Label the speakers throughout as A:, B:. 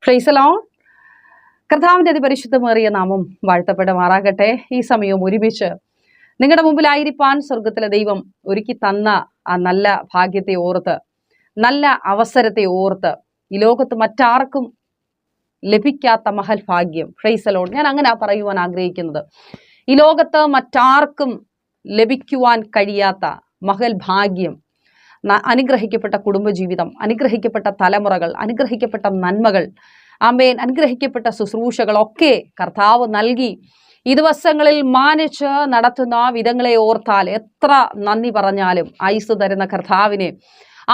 A: Price the Lord. കർത്താവിൻ്റെ അതിപരിശുദ്ധമേറിയ നാമം വാഴ്ത്തപ്പെടുമാറാകട്ടെ. ഈ സമയവും ഒരുമിച്ച് നിങ്ങളുടെ മുമ്പിലായിരിക്കാൻ സ്വർഗത്തിലെ ദൈവം ഒരുക്കി തന്ന ആ നല്ല ഭാഗ്യത്തെ ഓർത്ത്, നല്ല അവസരത്തെ ഓർത്ത്, ഈ ലോകത്ത് മറ്റാർക്കും ലഭിക്കാത്ത മഹൽ ഭാഗ്യം. Price the Lord. ഞാൻ അങ്ങനെ പറയുവാൻ ആഗ്രഹിക്കുന്നത്, ഈ ലോകത്ത് മറ്റാർക്കും ലഭിക്കുവാൻ കഴിയാത്ത മഹൽ ഭാഗ്യം, അനുഗ്രഹിക്കപ്പെട്ട കുടുംബജീവിതം, അനുഗ്രഹിക്കപ്പെട്ട തലമുറകൾ, അനുഗ്രഹിക്കപ്പെട്ട നന്മകൾ, ആമേൻ, അനുഗ്രഹിക്കപ്പെട്ട ശുശ്രൂഷകളൊക്കെ കർത്താവ് നൽകി. ഈ ദിവസങ്ങളിൽ മാനിച്ച് നടത്തുന്ന വിധങ്ങളെ ഓർത്താൽ എത്ര നന്ദി പറഞ്ഞാലും ആയുസ് തരുന്ന കർത്താവിനെ,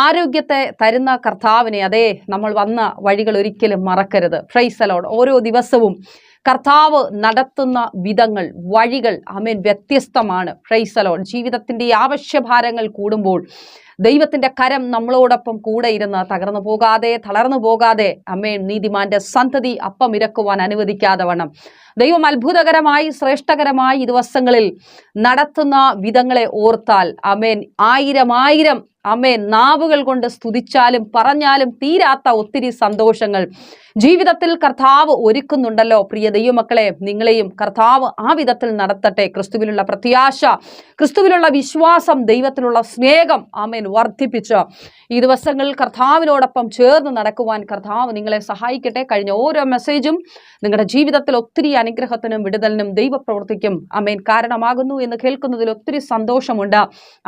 A: ആരോഗ്യത്തെ തരുന്ന കർത്താവിനെ, അതേ നമ്മൾ വന്ന വഴികൾ ഒരിക്കലും മറക്കരുത്. Price the Lord. ഓരോ ദിവസവും കർത്താവ് നടത്തുന്ന വിധങ്ങൾ, വഴികൾ, ആമേൻ, വ്യത്യസ്തമാണ്. Price the Lord. ജീവിതത്തിൻ്റെ ആവശ്യഭാരങ്ങൾ കൂടുമ്പോൾ ദൈവത്തിൻ്റെ കരം നമ്മളോടൊപ്പം കൂടെ ഇരുന്ന് തകർന്നു പോകാതെ, തളർന്നു പോകാതെ, ആമേൻ, നീതിമാന്റെ സന്തതി അപ്പം ഇരക്കുവാൻ അനുവദിക്കാതെ വണ്ണം ദൈവം അത്ഭുതകരമായി, ശ്രേഷ്ഠകരമായി ഈ ദിവസങ്ങളിൽ നടത്തുന്ന വിധങ്ങളെ ഓർത്താൽ, ആമേൻ, ആയിരം ആമേൻ, നാവുകൾ കൊണ്ട് സ്തുതിച്ചാലും പറഞ്ഞാലും തീരാത്ത ഒത്തിരി സന്തോഷങ്ങൾ ജീവിതത്തിൽ കർത്താവ് ഒരുക്കുന്നുണ്ടല്ലോ. പ്രിയ ദൈവമക്കളെ, നിങ്ങളെയും കർത്താവ് ആ വിധത്തിൽ നടത്തട്ടെ. ക്രിസ്തുവിലുള്ള പ്രത്യാശ, ക്രിസ്തുവിലുള്ള വിശ്വാസം, ദൈവത്തിലുള്ള സ്നേഹം, ആമേൻ, വർദ്ധിപ്പിച്ച് ഈ ദിവസങ്ങളിൽ കർത്താവിനോടൊപ്പം ചേർന്ന് നടക്കുവാൻ കർത്താവ് നിങ്ങളെ സഹായിക്കട്ടെ. കഴിഞ്ഞ ഓരോ മെസ്സേജും നിങ്ങളുടെ ജീവിതത്തിൽ ഒത്തിരി അനുഗ്രഹത്തിനും വിടുതലിനും ദൈവപ്രവൃത്തിക്കും, ആമേൻ, കാരണമാകുന്നു എന്ന് കേൾക്കുന്നതിൽ ഒത്തിരി സന്തോഷമുണ്ട്.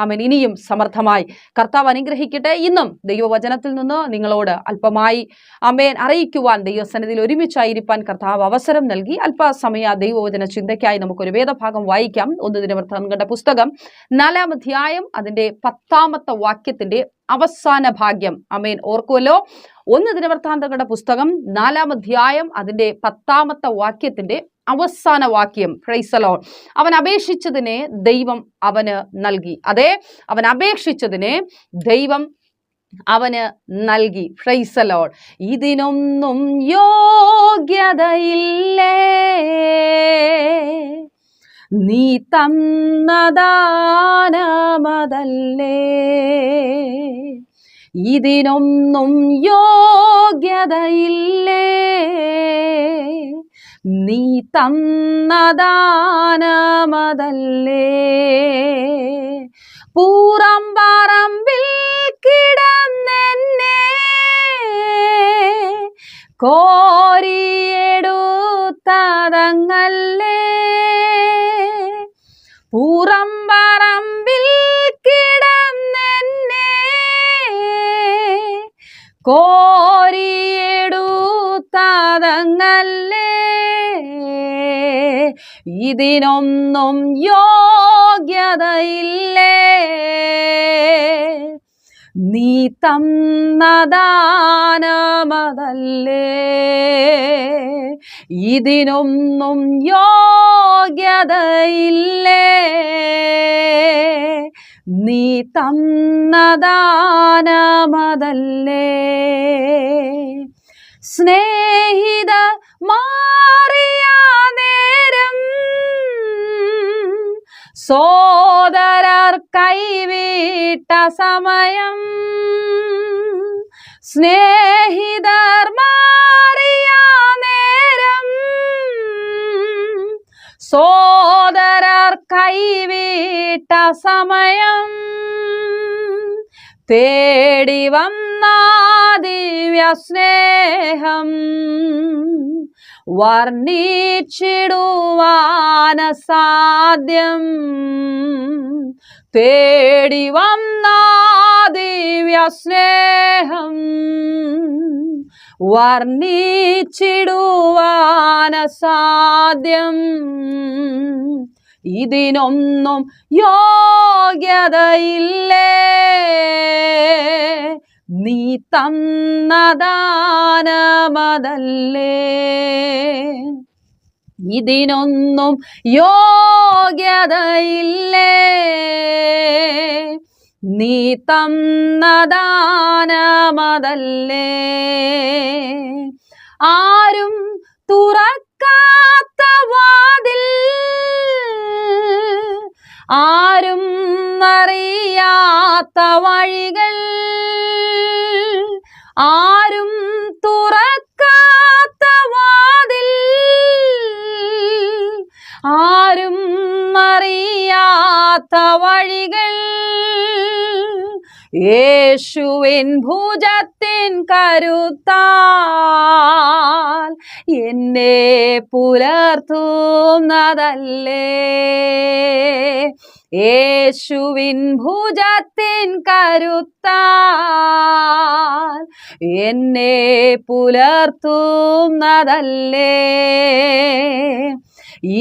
A: ആമേൻ. ഇനിയും സമർത്ഥമായി കർത്താവ് അനുഗ്രഹിക്കട്ടെ. ഇന്നും ദൈവവചനത്തിൽ നിന്ന് നിങ്ങളോട് അല്പമായി, ആമേൻ, അറിയിക്കുവാൻ, ദൈവസന്നിധിയിൽ ഒരുമിച്ചായിരിക്കാൻ കർത്താവ് അവസരം നൽകി. അല്പസമയ ദൈവവചന ചിന്തയ്ക്കായി നമുക്കൊരു വേദഭാഗം വായിക്കാം. 1 ദിനവൃത്താന്തങ്ങളുടെ പുസ്തകം 4-ാം അധ്യായം അതിൻ്റെ 10-ാമത്തെ വാക്യത്തിന്റെ അവസാന ഭാഗ്യം. ആമേൻ. ഓർക്കുമല്ലോ, 1 ദിനവൃത്താന്തങ്ങളുടെ പുസ്തകം 4-ാം അധ്യായം അതിൻ്റെ 10-ാമത്തെ വാക്യത്തിന്റെ അവസാന വാക്യം. Price the Lord. അവൻ അപേക്ഷിച്ചതിനെ ദൈവം അവന് നൽകി. അതെ, അവൻ അപേക്ഷിച്ചതിനെ ദൈവം അവന് നൽകി. Price the Lord. ഇതിനൊന്നും യോഗ്യതയില്ലേ, നീ തന്ന ദാനമതല്ലേ. ഇതിനൊന്നും യോഗ്യതയില്ലേ, നീ തന്ന ദാനമതല്ലേ. പൂറമ്പറമ്പിൽ കിടന്നെന്നെ കോരിയെടുത്തതങ്ങല്ലേ. പൂറമ്പറമ്പിൽ കിടന്നെന്നെ കോരിയെടുത്തതങ്ങല്ലേ. ഇതിനൊന്നും യോഗ്യതയില്ലേ, നീ തന്ന ദാനമതല്ലേ. ഇതിനൊന്നും യോഗ്യതയില്ലേ, നീ തന്ന ദാനമതല്ലേ. സ്നേഹിത മാറിയ നേരം, സോദരർ കൈവിട്ട സമയം, സ്നേഹിതർ മാറിയ നേരം, സോദരർ കൈവിട്ട സമയം, തേടി വന്ന ദിവ്യ സ്നേഹം വർണ്ണിച്ചിടുവാൻ സാധ്യം. തേടി വന്ന ദിവ്യ സ്നേഹം വർണ്ണിച്ചിടുവാൻ സാധ്യം. ഇതിനൊന്നും യോഗ്യതയില്ലേ, നീ തന്ന ദാനമതല്ലേ. ഇതിനൊന്നും യോഗ്യതയില്ലേ, നീ തന്ന ദാനമതല്ലേ. ആരും തുറക്കാത്ത വാതിൽ, ആരും അറിയാത്ത വഴികൾ, ആരും തുറക്കാത്ത യേശുവിൻ ഭുജത്തിൻ കരുത്താൽ എന്നെ പുലർത്തുന്നതല്ലേ. യേശുവിൻ ഭുജത്തിൻ കരുത്താൽ എന്നെ പുലർത്തുന്നതല്ലേ.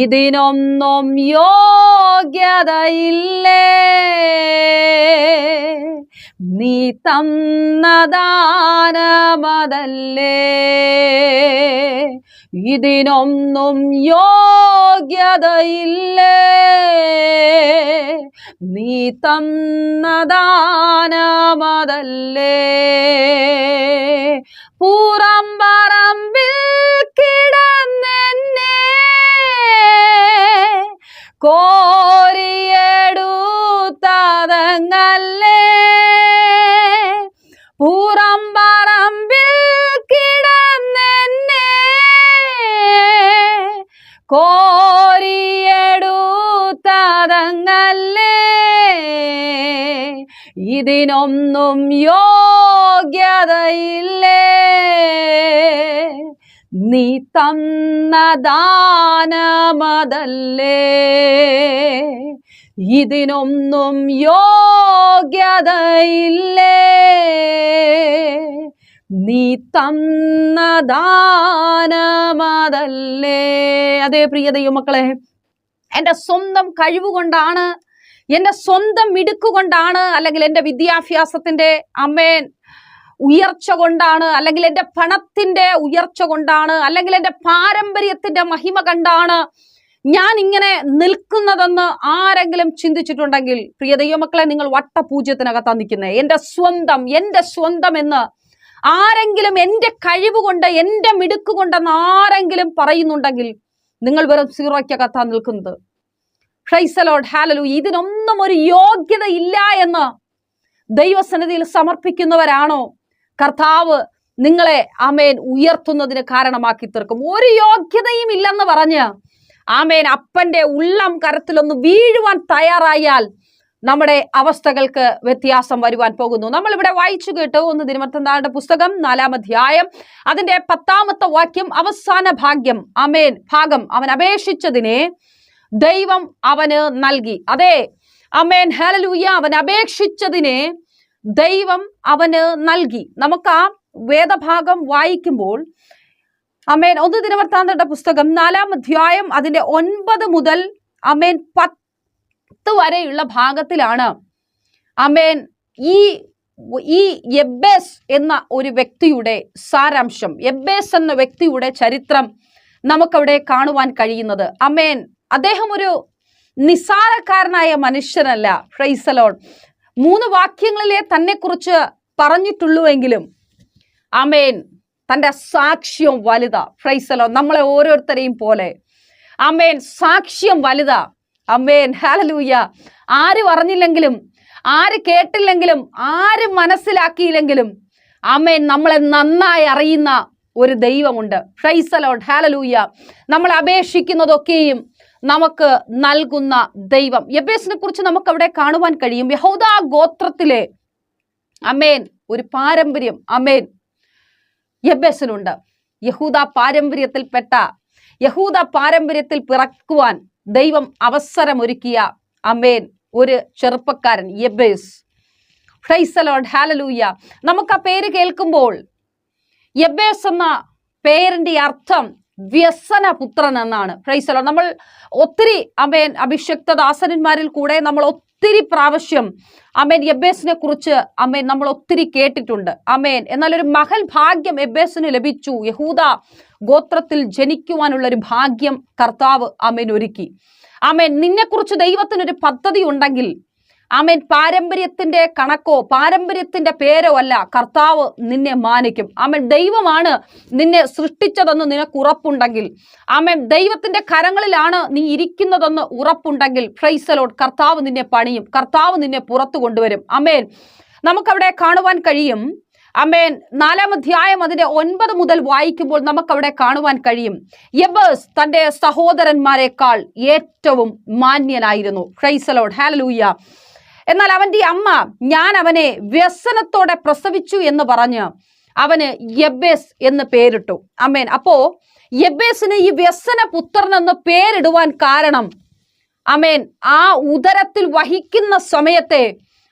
A: ഇതിനൊന്നും യോഗ്യതയില്ലേ, നീ തന്ന ദാനമതല്ലേ. ഇതിനൊന്നും യോഗ്യതയില്ലേ, നീ തന്ന ദാനമതല്ലേ. പുറം പറമ്പിൽ കിടന്നെന്നെ കോരിയെടുത്തതങ്ങല്ലേ. പുറം പറമ്പിൽ കിടന്നെന്നെ കോരിയെടുത്തതങ്ങല്ലേ. ഇതിനൊന്നും യോഗ്യതയില്ലേ, നീ തന്ന ദാനമതല്ലേ. ഇതിനൊന്നും യോഗ്യതയില്ലേ, നീ തന്ന ദാനമതല്ലേ. അതേ പ്രിയ ദൈവമക്കളെ, എൻ്റെ സ്വന്തം കഴിവുകൊണ്ടാണ്, എൻ്റെ സ്വന്തം മിടുക്കുകൊണ്ടാണ്, അല്ലെങ്കിൽ എൻ്റെ വിദ്യാഭ്യാസത്തിൻ്റെ ഉയർച്ച കൊണ്ടാണ്, അല്ലെങ്കിൽ എൻ്റെ പണത്തിൻ്റെ ഉയർച്ച കൊണ്ടാണ്, അല്ലെങ്കിൽ എൻ്റെ പാരമ്പര്യത്തിൻ്റെ മഹിമ കണ്ടാണ് ഞാൻ ഇങ്ങനെ നിൽക്കുന്നതെന്ന് ആരെങ്കിലും ചിന്തിച്ചിട്ടുണ്ടെങ്കിൽ പ്രിയ ദൈവമക്കളെ, നിങ്ങൾ വട്ടപൂജ്യത്തിനകത്താണ് നിൽക്കുന്നത്. എൻ്റെ സ്വന്തം എന്ന് ആരെങ്കിലും എൻ്റെ കഴിവ് കൊണ്ട്, എൻ്റെ മിടുക്ക് കൊണ്ടെന്ന് ആരെങ്കിലും പറയുന്നുണ്ടെങ്കിൽ നിങ്ങൾ വെറും സീറോയ്ക്കകത്താണ് നിൽക്കുന്നത്. Price the Lord, hallelujah. ഇതിനൊന്നും ഒരു യോഗ്യത ഇല്ല എന്ന് ദൈവസന്നിധിയിൽ സമർപ്പിക്കുന്നവരാണോ കർത്താവ് നിങ്ങളെ ഉയർത്തുന്നതിന് കാരണമാക്കി തീർക്കും. ഒരു യോഗ്യതയും ഇല്ലെന്ന് പറഞ്ഞ് അപ്പന്റെ ഉള്ളം കരത്തിലൊന്ന് വീഴുവാൻ തയ്യാറായാൽ നമ്മുടെ അവസ്ഥകൾക്ക് വ്യത്യാസം വരുവാൻ പോകുന്നു. നമ്മളിവിടെ വായിച്ചു കേട്ടു 1 ദിനവൃത്താന്തങ്ങളുടെ പുസ്തകം 4-ാം അധ്യായം അതിന്റെ 10-ാമത്തെ വാക്യം, അവസാന ഭാഗ്യം ഭാഗം അവൻ അപേക്ഷിച്ചതിനെ ദൈവം അവന് നൽകി. അതെ, ഹല്ലേലൂയ. അവൻ അപേക്ഷിച്ചതിനെ ദൈവം അവന് നൽകി. നമുക്ക് ആ വേദഭാഗം വായിക്കുമ്പോൾ 1 ദിനവൃത്താന്തങ്ങളുടെ പുസ്തകം 4-ാം അധ്യായം അതിന്റെ 9 മുതൽ 10 വരെയുള്ള ഭാഗത്തിലാണ് ഈ യബ്ബേസ് എന്ന ഒരു വ്യക്തിയുടെ സാരാംശം, യബ്ബേസ് എന്ന വ്യക്തിയുടെ ചരിത്രം നമുക്കവിടെ കാണുവാൻ കഴിയുന്നത്. അദ്ദേഹം ഒരു നിസാരക്കാരനായ മനുഷ്യനല്ല. Price the Lord. 3 വാക്യങ്ങളിലെ തന്നെ കുറിച്ച് പറഞ്ഞിട്ടുള്ളൂവെങ്കിലും തന്റെ സാക്ഷ്യം വലുതാ. Price the Lord. നമ്മളെ ഓരോരുത്തരെയും പോലെ സാക്ഷ്യം വലുതാ. ഹല്ലേലൂയ. ആര് പറഞ്ഞില്ലെങ്കിലും, ആര് കേട്ടില്ലെങ്കിലും, ആര് മനസ്സിലാക്കിയില്ലെങ്കിലും നമ്മളെ നന്നായി അറിയുന്ന ഒരു ദൈവമുണ്ട്. Price the Lord, hallelujah. നമ്മൾ അപേക്ഷിക്കുന്നതൊക്കെയും നമുക്ക് നൽകുന്ന ദൈവം. യബ്ബേസിനെ കുറിച്ച് നമുക്ക് അവിടെ കാണുവാൻ കഴിയും. യഹൂദാ ഗോത്രത്തിലെ ഒരു പാരമ്പര്യം യബ്ബേസിനുണ്ട്. യഹൂദ പാരമ്പര്യത്തിൽ പിറക്കുവാൻ ദൈവം അവസരമൊരുക്കിയ ഒരു ചെറുപ്പക്കാരൻ Jabez. Price the Lord, hallelujah. നമുക്ക് ആ പേര് കേൾക്കുമ്പോൾ യബ്ബേസ് എന്ന പേരിന്റെ അർത്ഥം വ്യസനപുത്രൻ എന്നാണ്. Price the Lord. നമ്മൾ ഒത്തിരി അഭിഷിക്ത ദാസന്മാരിൽ കൂടെ നമ്മൾ ഒത്തിരി പ്രാവശ്യം യബ്ബേസിനെ കുറിച്ച് നമ്മൾ ഒത്തിരി കേട്ടിട്ടുണ്ട്. എന്നാൽ ഒരു മഹൽ ഭാഗ്യം യബ്ബേസിന് ലഭിച്ചു. യഹൂദ ഗോത്രത്തിൽ ജനിക്കുവാനുള്ള ഒരു ഭാഗ്യം കർത്താവ് ഒരുക്കി. നിന്നെക്കുറിച്ച് ദൈവത്തിനൊരു പദ്ധതി ഉണ്ടെങ്കിൽ പാരമ്പര്യത്തിന്റെ കണക്കോ പാരമ്പര്യത്തിന്റെ പേരോ അല്ല, കർത്താവ് നിന്നെ മാനിക്കും. ദൈവമാണ് നിന്നെ സൃഷ്ടിച്ചതെന്ന് നിനക്ക് ഉറപ്പുണ്ടെങ്കിൽ, ദൈവത്തിന്റെ കരങ്ങളിലാണ് നീ ഇരിക്കുന്നതെന്ന് ഉറപ്പുണ്ടെങ്കിൽ, പ്രൈസ് ദി ലോർഡ്, കർത്താവ് നിന്നെ പണിയും, കർത്താവ് നിന്നെ പുറത്തു കൊണ്ടുവരും. നമുക്കവിടെ കാണുവാൻ കഴിയും. 4-ാം അധ്യായം അതിന്റെ 9 മുതൽ വായിക്കുമ്പോൾ നമുക്കവിടെ കാണുവാൻ കഴിയും. യബ്ബേസ് തന്റെ സഹോദരന്മാരെക്കാൾ ഏറ്റവും മാന്യനായിരുന്നു. Praise the Lord, hallelujah. എന്നാൽ അവന്റെ അമ്മ ഞാൻ അവനെ വ്യസനത്തോടെ പ്രസവിച്ചു എന്ന് പറഞ്ഞ് അവന് യബ്ബേസ് എന്ന് പേരിട്ടു. ആമേൻ. അപ്പോ യബ്ബേസിന് ഈ വ്യസന പുത്രൻ എന്ന് പേരിടുവാൻ കാരണം ആമേൻ ആ ഉദരത്തിൽ വഹിക്കുന്ന സമയത്തെ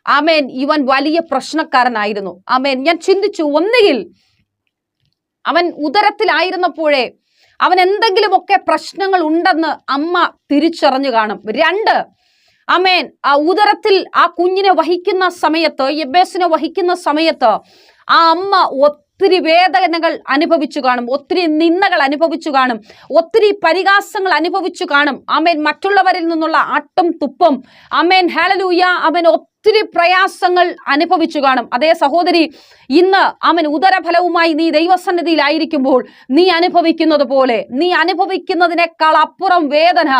A: ആമേൻ ഇവൻ വലിയ പ്രശ്നക്കാരനായിരുന്നു. ആമേൻ. ഞാൻ ചിന്തിച്ചു, ഒന്നുകിൽ അവൻ ഉദരത്തിലായിരുന്നപ്പോഴേ അവൻ എന്തെങ്കിലുമൊക്കെ പ്രശ്നങ്ങൾ ഉണ്ടെന്ന് അമ്മ തിരിച്ചറിഞ്ഞു കാണും. 2, ആമേൻ ആ ഉദരത്തിൽ ആ കുഞ്ഞിനെ വഹിക്കുന്ന സമയത്ത്, യബ്ബേസിനെ വഹിക്കുന്ന സമയത്ത് ആ അമ്മ ഒത്തിരി വേദനകൾ അനുഭവിച്ചു കാണും, ഒത്തിരി നിന്ദകൾ അനുഭവിച്ചു കാണും, ഒത്തിരി പരിഹാസങ്ങൾ അനുഭവിച്ചു കാണും. ആമേൻ. മറ്റുള്ളവരിൽ നിന്നുള്ള അട്ടും തുപ്പും, ആമേൻ ഹല്ലേലൂയ, ആമേൻ ഒത്തിരി പ്രയാസങ്ങൾ അനുഭവിച്ചു കാണും. അതേ സഹോദരി, ഇന്ന് അവൻ ഉദരഫലവുമായി നീ ദൈവസന്നിധിയിലായിരിക്കുമ്പോൾ നീ അനുഭവിക്കുന്നത് പോലെ, നീ അനുഭവിക്കുന്നതിനേക്കാൾ അപ്പുറം വേദന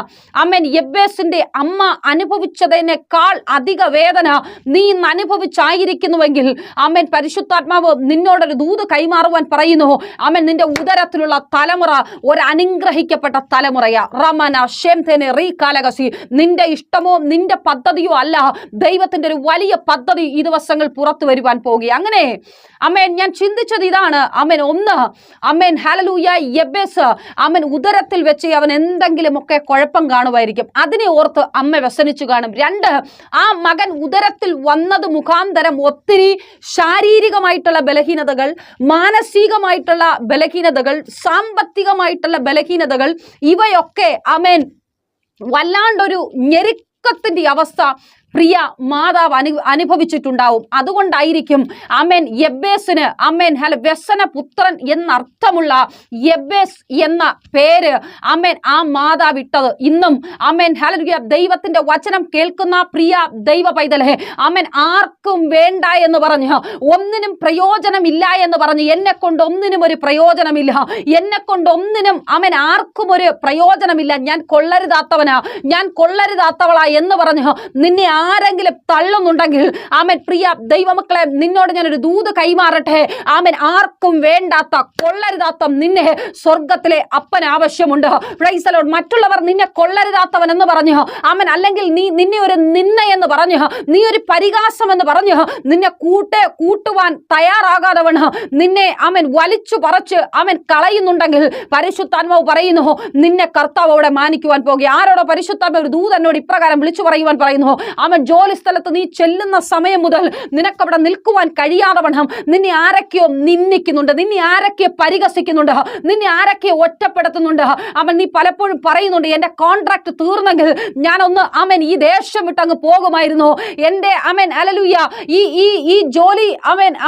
A: ആമേൻ യബ്ബേസിന്റെ അമ്മ അനുഭവിച്ചതിനേക്കാൾ അധിക വേദന നീ ഇന്ന് അനുഭവിച്ചായിരിക്കുന്നുവെങ്കിൽ ആമേൻ പരിശുദ്ധാത്മാവ് നിന്നോടൊരു ദൂത് കൈമാറുവാൻ പറയുന്നു. ആമേൻ. നിന്റെ ഉദരത്തിലുള്ള തലമുറ ഒരു അനുഗ്രഹിക്കപ്പെട്ട തലമുറയാ. റമന ഷെംതേനെ റീ കാലകസി. നിന്റെ ഇഷ്ടമോ നിന്റെ പദ്ധതിയോ അല്ല, ദൈവത്തിന്റെ ഒരു വലിയ പദ്ധതി ഈ ദിവസങ്ങൾ പുറത്തു വരുവാൻ പോകുക. അങ്ങനെ അമ്മേൻ ഞാൻ ചിന്തിച്ചത് ഇതാണ്. അമ്മേൻ 1, അമ്മേൻ ഹല്ലേലൂയ, യബ്ബേസ് അമ്മൻ ഉദരത്തിൽ വെച്ച് അവൻ എന്തെങ്കിലുമൊക്കെ കുഴപ്പം കാണുമായിരിക്കും, അതിനെ ഓർത്ത് അമ്മ വ്യസനിച്ചു കാണും. 2, ആ മകൻ ഉദരത്തിൽ വന്നത് മുഖാന്തരം ഒത്തിരി ശാരീരികമായിട്ടുള്ള ബലഹീനതകൾ, മാനസികമായിട്ടുള്ള ബലഹീനതകൾ, സാമ്പത്തികമായിട്ടുള്ള ബലഹീനതകൾ, ഇവയൊക്കെ അമ്മേൻ വല്ലാണ്ടൊരു ഞെരുക്കത്തിന്റെ അവസ്ഥ പ്രിയ മാതാവ് അനുഭവിച്ചിട്ടുണ്ടാവും. അതുകൊണ്ടായിരിക്കും ആമേൻ യബ്ബേസിന് ആമേൻ വ്യസന പുത്രൻ എന്നർത്ഥമുള്ള യബ്ബേസ് എന്ന പേര് ആമേൻ ആ മാതാവ് ഇട്ടത്. ഇന്നും ആമേൻ ഹല്ലേലൂയ, ദൈവത്തിന്റെ വചനം കേൾക്കുന്ന പ്രിയ ദൈവ പൈതലേ, ആമേൻ ആർക്കും വേണ്ട എന്ന് പറഞ്ഞ്, ഒന്നിനും പ്രയോജനമില്ല എന്ന് പറഞ്ഞ്, എന്നെ കൊണ്ട് ഒന്നിനും ഒരു പ്രയോജനമില്ല, എന്നെ കൊണ്ട് ഒന്നിനും ആമേൻ ആർക്കും ഒരു പ്രയോജനമില്ല, ഞാൻ കൊള്ളരുതാത്തവനാ, ഞാൻ കൊള്ളരുതാത്തവളാ എന്ന് പറഞ്ഞ് നിന്നെ ആരെങ്കിലും തള്ളുന്നുണ്ടെങ്കിൽ ആമേൻ പ്രിയ ദൈവമക്കളെ, നിന്നോട് ഞാനൊരു ദൂത് കൈമാറട്ടെ. ആമേൻ ആർക്കും വേണ്ടാത്ത, കൊള്ളരുതാത്ത നിന്നെ സ്വർഗത്തിലെ അപ്പൻ ആവശ്യമുണ്ട്. Price the Lord. മറ്റുള്ളവർ നിന്നെ കൊള്ളരുതാത്തവൻ എന്ന് പറഞ്ഞു ആമേൻ, അല്ലെങ്കിൽ നിന്നെ ഒരു നിന്ന എന്ന് പറഞ്ഞു, നീ ഒരു പരിഹാസം എന്ന് പറഞ്ഞു നിന്നെ കൂട്ടുവാൻ തയ്യാറാകാതവണ് നിന്നെ ആമേൻ വലിച്ചു പറിച്ച് ആമേൻ കളയുന്നുണ്ടെങ്കിൽ പരിശുദ്ധാത്മാവ് പറയുന്നു, നിന്നെ കർത്താവ് അവിടെ മാനിക്കുവാൻ പോകുക. ആരോടോ പരിശുദ്ധാത്മാവ് ഒരു ദൂത് എന്നോട് ഇപ്രകാരം വിളിച്ചു പറയുവാൻ പറയുന്നു. ആമേൻ ജോലി സ്ഥലത്ത് നീ ചെല്ലുന്ന സമയം മുതൽ നിനക്കവിടെ നിൽക്കുവാൻ കഴിയാതെ വണ്ണം നിന്നെ ആരൊക്കെയോ നിന്ദിക്കുന്നുണ്ട്, നിന്നെ ആരൊക്കെയോ പരിഹസിക്കുന്നുണ്ട്, നിന്നെ ആരൊക്കെയോ ഒറ്റപ്പെടുത്തുന്നുണ്ട്. അവൻ നീ പലപ്പോഴും പറയുന്നുണ്ട്, എന്റെ കോൺട്രാക്ട് തീർന്നെങ്കിൽ ഞാനൊന്ന് ആമേൻ ഈ ദേശം വിട്ടങ്ങ് പോകുമായിരുന്നു, എന്റെ ആമേൻ ഹല്ലേലൂയ ഈ ജോലി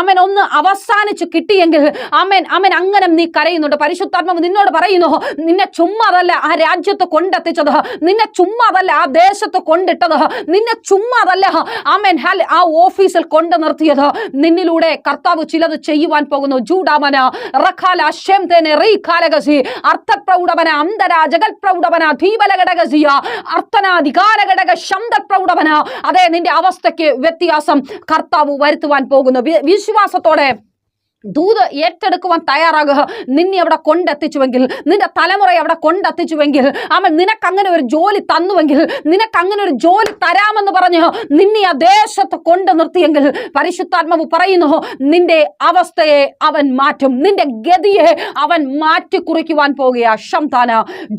A: ആമേൻ ഒന്ന് അവസാനിച്ച് കിട്ടിയെങ്കിൽ ആമേൻ അങ്ങനെ നീ കരയുന്നുണ്ട്. പരിശുദ്ധാത്മാവ് നിന്നോട് പറയുന്നു, നിന്നെ ചുമ്മാതല്ല ആ രാജ്യത്ത് കൊണ്ടെത്തിച്ചത്, നിന്നെ ചുമ്മാതല്ല ആ ദേശത്ത് കൊണ്ടിട്ടത്, നിന്നെ ചുമ്മാതല്ല ആമേൻ ആ ഓഫീസിൽ കൊണ്ടു നിർത്തിയത്, നിന്നിലൂടെ കർത്താവ് ചിലത് ചെയ്യുവാൻ പോകുന്നു. ജൂഡാമന റഖാല ഷെംതേനെ റീഖാലഗസി അർത്ഥപ്രൗഢവന അന്തര ജഗൽപ്രൗഢവന ധീബലഘടകസിയ അർത്ഥനാധികാരഘടക ശബ്ദപ്രൗഢവന. അതെ, നിന്റെ അവസ്ഥയ്ക്ക് വ്യത്യാസം കർത്താവ് വരുത്തുവാൻ പോകുന്നു. വിശ്വാസത്തോടെ ദൂത് ഏറ്റെടുക്കുവാൻ തയ്യാറാകുക. നിന്നെ അവിടെ കൊണ്ടെത്തിച്ചുവെങ്കിൽ, നിന്റെ തലമുറയെ അവിടെ കൊണ്ടെത്തിച്ചുവെങ്കിൽ, അവൻ നിനക്കങ്ങനെ ഒരു ജോലി തന്നുവെങ്കിൽ, നിനക്കങ്ങനെ ഒരു ജോലി തരാമെന്ന് പറഞ്ഞ് നിന്നെ ആ ദേശത്ത് കൊണ്ടു നിർത്തിയെങ്കിൽ പരിശുദ്ധാത്മാവ് പറയുന്നു, നിന്റെ അവസ്ഥയെ അവൻ മാറ്റും, നിന്റെ ഗതിയെ അവൻ മാറ്റി കുറിക്കുവാൻ പോകുക. ശംതാന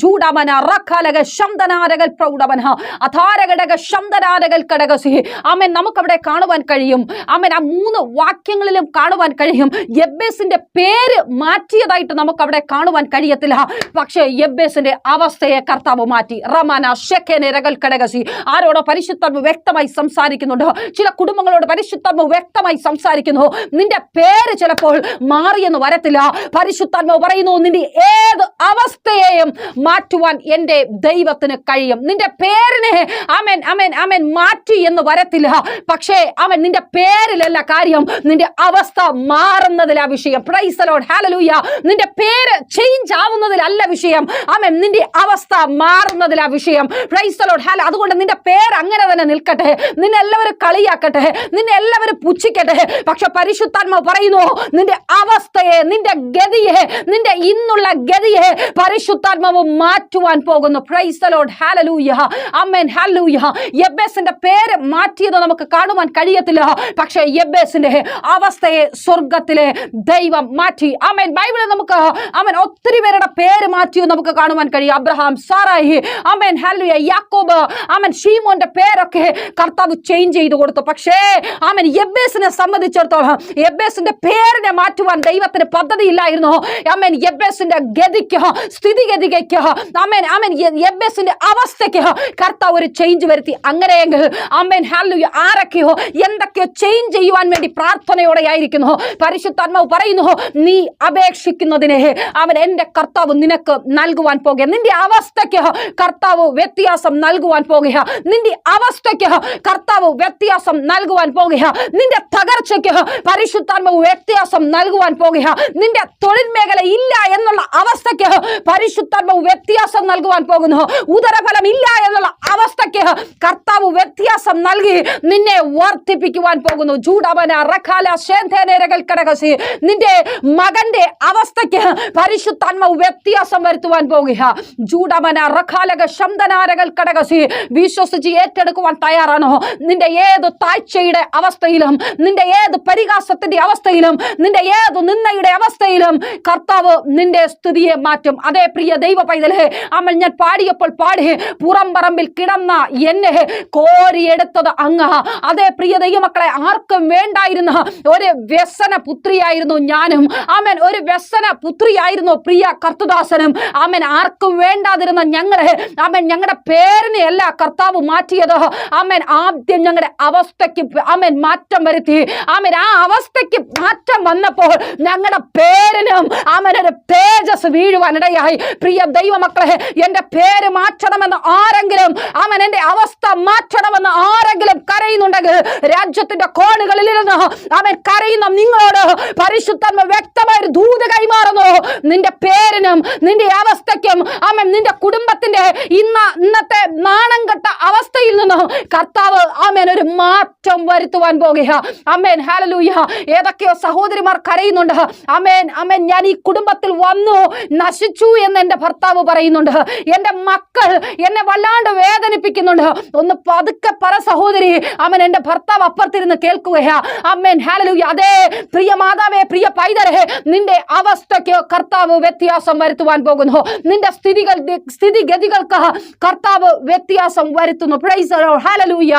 A: ജൂഡമന റഖലക ശംദനാരകൽ പ്രൗഢവന അധാരഘടക ശംദനാരകൽ കടകസി. ആമേൻ നമുക്കവിടെ കാണുവാൻ കഴിയും. ആമേൻ ആ 3 വാക്യങ്ങളിലും കാണുവാൻ കഴിയും. യബ്ബേസിന്റെ പേര് മാറ്റിയതായിട്ട് നമുക്ക് അവിടെ കാണുവാൻ കഴിയത്തില്ല, പക്ഷേ യബ്ബേസിന്റെ അവസ്ഥയെ കർത്താവ് മാറ്റി. റമന ഷെഖേനെ രഗൽ കടകസി. ആരോടോ പരിശുദ്ധാത്മ വ്യക്തമായി സംസാരിക്കുന്നുണ്ട്. ചില കുടുംബങ്ങളോട് പരിശുദ്ധാത്മ വ്യക്തമായി സംസാരിക്കുന്നു. നിന്റെ പേര് ചിലപ്പോൾ മാറിയെന്ന് വരത്തില്ല. പരിശുദ്ധാത്മാവ് പറയുന്നു, നിന്റെ ഏത് അവസ്ഥയെയും മാറ്റുവാൻ എന്റെ ദൈവത്തിന് കഴിയും. നിന്റെ പേരിനെ ആമേൻ മാറ്റി എന്ന് വരത്തില്ല, പക്ഷേ അവൻ നിന്റെ പേരിലല്ല കാര്യം, നിന്റെ അവസ്ഥ മാറുന്നതിലാ വിഷയം. Price the Lord. ഹല്ലേലൂയ. നിന്റെ പേര് ചേഞ്ച് ആവുന്നത് മാറുന്നതിലല്ല വിഷയം, ആമേൻ, നിന്റെ അവസ്ഥ മാറുന്നതിലാ വിഷയം. Price the Lord. ഹല്ലേലൂയ. അതുകൊണ്ട് നിന്റെ പേര് അങ്ങനെ തന്നെ നിൽക്കട്ടെ. നിന്നെ എല്ലാവരും കളിയാക്കട്ടെ, നിന്നെ എല്ലാവരും പുച്ഛിക്കട്ടെ, പക്ഷെ പരിശുദ്ധാത്മാവ് പറയുന്നു, നിന്റെ അവസ്ഥയെ, നിന്റെ ഗതിയെ, നിന്റെ ഇന്നുള്ള ഗതിയെ പരിശുദ്ധാത്മാവ് മാറ്റുവാൻ പോകുന്നു. Praise the Lord. Hallelujah. Amen. Hallelujah. യെബേസിന്റെ പേര് മാറ്റിയത് നമുക്ക് കാണുവാൻ കഴിയത്തില്ല, പക്ഷെ യെബേസിന്റെ അവസ്ഥയെ സ്വർഗത്തിലെ ദൈവം മാറ്റി. ആമേൻ. ബൈബിളിൽ നമുക്ക് ആമേൻ ഒത്തിരി പേരുടെ പേര് മാറ്റിയത് നമുക്ക് കാണുവാൻ കഴിയും. അബ്രഹാം, സാറായി, ആമേൻ, ഹല്ലേലൂയ, യാക്കോബ്, ആമേൻ, ഷീമോന്റെ പേരൊക്കെ കർത്താവ് ചേഞ്ച് ചെയ്തു കൊടുത്തു. പക്ഷേ ആമേൻ യെബേസിനെ സംബന്ധിച്ചിടത്തോളം യെബേസിന്റെ പേരിനെ മാറ്റുവാൻ ദൈവത്തിന് പദ്ധതിയില്ലായിരുന്നു. ആമേൻ. യെബേസിന്റെ ഗതിക്ക്, സ്ഥിതിഗതിക്ക്, ആമേൻ, ആമേൻ, യെബേസിന്റെ അവസ്ഥയ്ക്ക് കർത്താവ് ഒരു ചേഞ്ച് വരുത്തി. അങ്ങനെയെങ്കിൽ ആമേൻ, ഹല്ലേലൂയ, ആരൊക്കെയോ എന്തൊക്കെയോ ചേഞ്ച് ചെയ്യുവാൻ വേണ്ടി പ്രാർത്ഥനയോടെ ആയിരിക്കുന്നു. പരിശുദ്ധാത്മാവ് പറയുന്നു, നീ അപേക്ഷിക്കുന്നതിനെ അവൻ എന്റെ കർത്താവ് നിനക്ക് നൽകുവാൻ പോകുക. നിന്റെ അവസ്ഥയ്ക്ക് കർത്താവ് വ്യത്യാസം നൽകുവാൻ പോകുക. നിന്റെ അവസ്ഥയ്ക്ക് കർത്താവ് വ്യത്യാസം നൽകുവാൻ പോകുക. നിന്റെ തകർച്ചയ്ക്ക് പരിശുദ്ധാത്മാവ് വ്യത്യാസം നൽകുവാൻ പോകുക. നിന്റെ തൊഴിൽ മേഖല ഇല്ല എന്നുള്ള അവസ്ഥയ്ക്ക് പരിശുദ്ധാത്മാവ് വ്യത്യാസം നൽകുവാൻ പോകുന്നു. ഉദരഫലം ഇല്ല എന്നുള്ള അവസ്ഥയ്ക്ക് കർത്താവ് വ്യത്യാസം നൽകി നിന്നെ വർദ്ധിപ്പിക്കുവാൻ പോകുന്നു. ജൂഡവന റഖാല ശേന്തേനരകൾ കടകസി. നിന്റെ മകന്റെ അവസ്ഥയ്ക്ക് പരിശുദ്ധാത്മാവ് വ്യത്യാസം വരുത്തുവാൻ പോകുക. ജൂഡവന റഖാലക ശബ്ദനാരകൾ കടകസി. വിശ്വസിച്ച് ഏറ്റെടുക്കുവാൻ തയ്യാറാണോ? നിന്റെ ഏത് താഴ്ചയുടെ അവസ്ഥയിലും, നിന്റെ ഏത് പരിഹാസത്തിന്റെ അവസ്ഥയിലും, നിന്റെ ഏത് നിന്ദയുടെ അവസ്ഥയിലും കർത്താവ് നിന്റെ സ്ഥിതിയെ മാറ്റും. അതേ പ്രിയ ദൈവ പൈതലേ, അമ്മ ഞാൻ പാടിയപ്പോൾ പാടി, പുറം പറമ്പിൽ കിടന്ന എന്നെ കോരിയെടുത്തത് അങ്ങ്. അതേ പ്രിയ ദൈവമക്കളെ, ആർക്കും വേണ്ടായിരുന്ന ഒരു വ്യസന പുത്രിയായിരുന്നു ഞാനും. ആമേൻ. ഒരു വ്യസന പുത്രിയായിരുന്നു പ്രിയ കർത്തുദാസനും. ആമേൻ. ആർക്കും വേണ്ടാതിരുന്ന ഞങ്ങളെ, ആമേൻ, ഞങ്ങളുടെ പേരിനെ അല്ല കർത്താവ് മാറ്റിയത്. ആമേൻ. ആദ്യം ഞങ്ങളുടെ അവസ്ഥയ്ക്ക് ആമേൻ മാറ്റം വരുത്തി. ആമേൻ. ആ അവസ്ഥയ്ക്ക് മാറ്റം വന്നപ്പോൾ ഞങ്ങളുടെ പേരിനും ആമേൻ ഒരു തേജസ് വീഴുവാനിടയായി. പ്രിയ ദൈവമക്കളെ, എന്റെ പേര് മാറ്റണമെന്ന് ആരെങ്കിലും, ആമേൻ, എന്റെ അവസ്ഥ മാറ്റണമെന്ന് ആരെങ്കിലും കരയുന്നുണ്ടെങ്കിൽ രാജ്യത്തിന്റെ കോണുകളിൽ ഇരുന്ന് ആമേൻ കരയുന്ന നിങ്ങളോട് പരിശുദ്ധാത്മ വ്യക്തമായ ഒരു ദൂത് കൈമാറുന്നു. നിന്റെ പേരിനും നിന്റെ അവസ്ഥയ്ക്കും ആമേൻ നിന്റെ കുടുംബത്തിന്റെ ഇന്നത്തെ നാണം കെട്ട അവസ്ഥയിൽ നിന്ന് കർത്താവ് ആമേൻ ഒരു മാറ്റം വരുത്തുവാൻ പോകുക. ആമേൻ. ഹല്ലേലൂയ. ഏതൊക്കെയോ സഹോദരിമാർ കരയുന്നുണ്ട്. ആമേൻ, ആമേൻ, ഞാൻ ഈ കുടുംബത്തിൽ വന്നു നശിച്ചു എന്ന് എന്റെ ഭർത്താവ് പറയുന്നുണ്ട്. എന്റെ മക്കൾ എന്നെ വല്ലാണ്ട് വേദനിപ്പിക്കുന്നുണ്ട്. ഒന്ന് പതുക്കെ പറ സഹോദരി. ആമേൻ. എന്റെ ഭർത്താവ് അപ്പുറത്തിരുന്ന് കേൾക്കുകയാ. ആമേൻ. ഹല്ലേലൂയ. അതേ പ്രിയ മാതാവേ, പ്രിയ പൈതലേ, നിന്റെ അവസ്ഥയ്ക്ക് കർത്താവ് വ്യത്യാസം വരുത്തുവാൻ പോകുന്നു. നിന്റെ സ്ഥിതിഗതികൾക്ക് കർത്താവ് വ്യത്യാസം വരുത്തുന്നു. Praise the Lord. Hallelujah.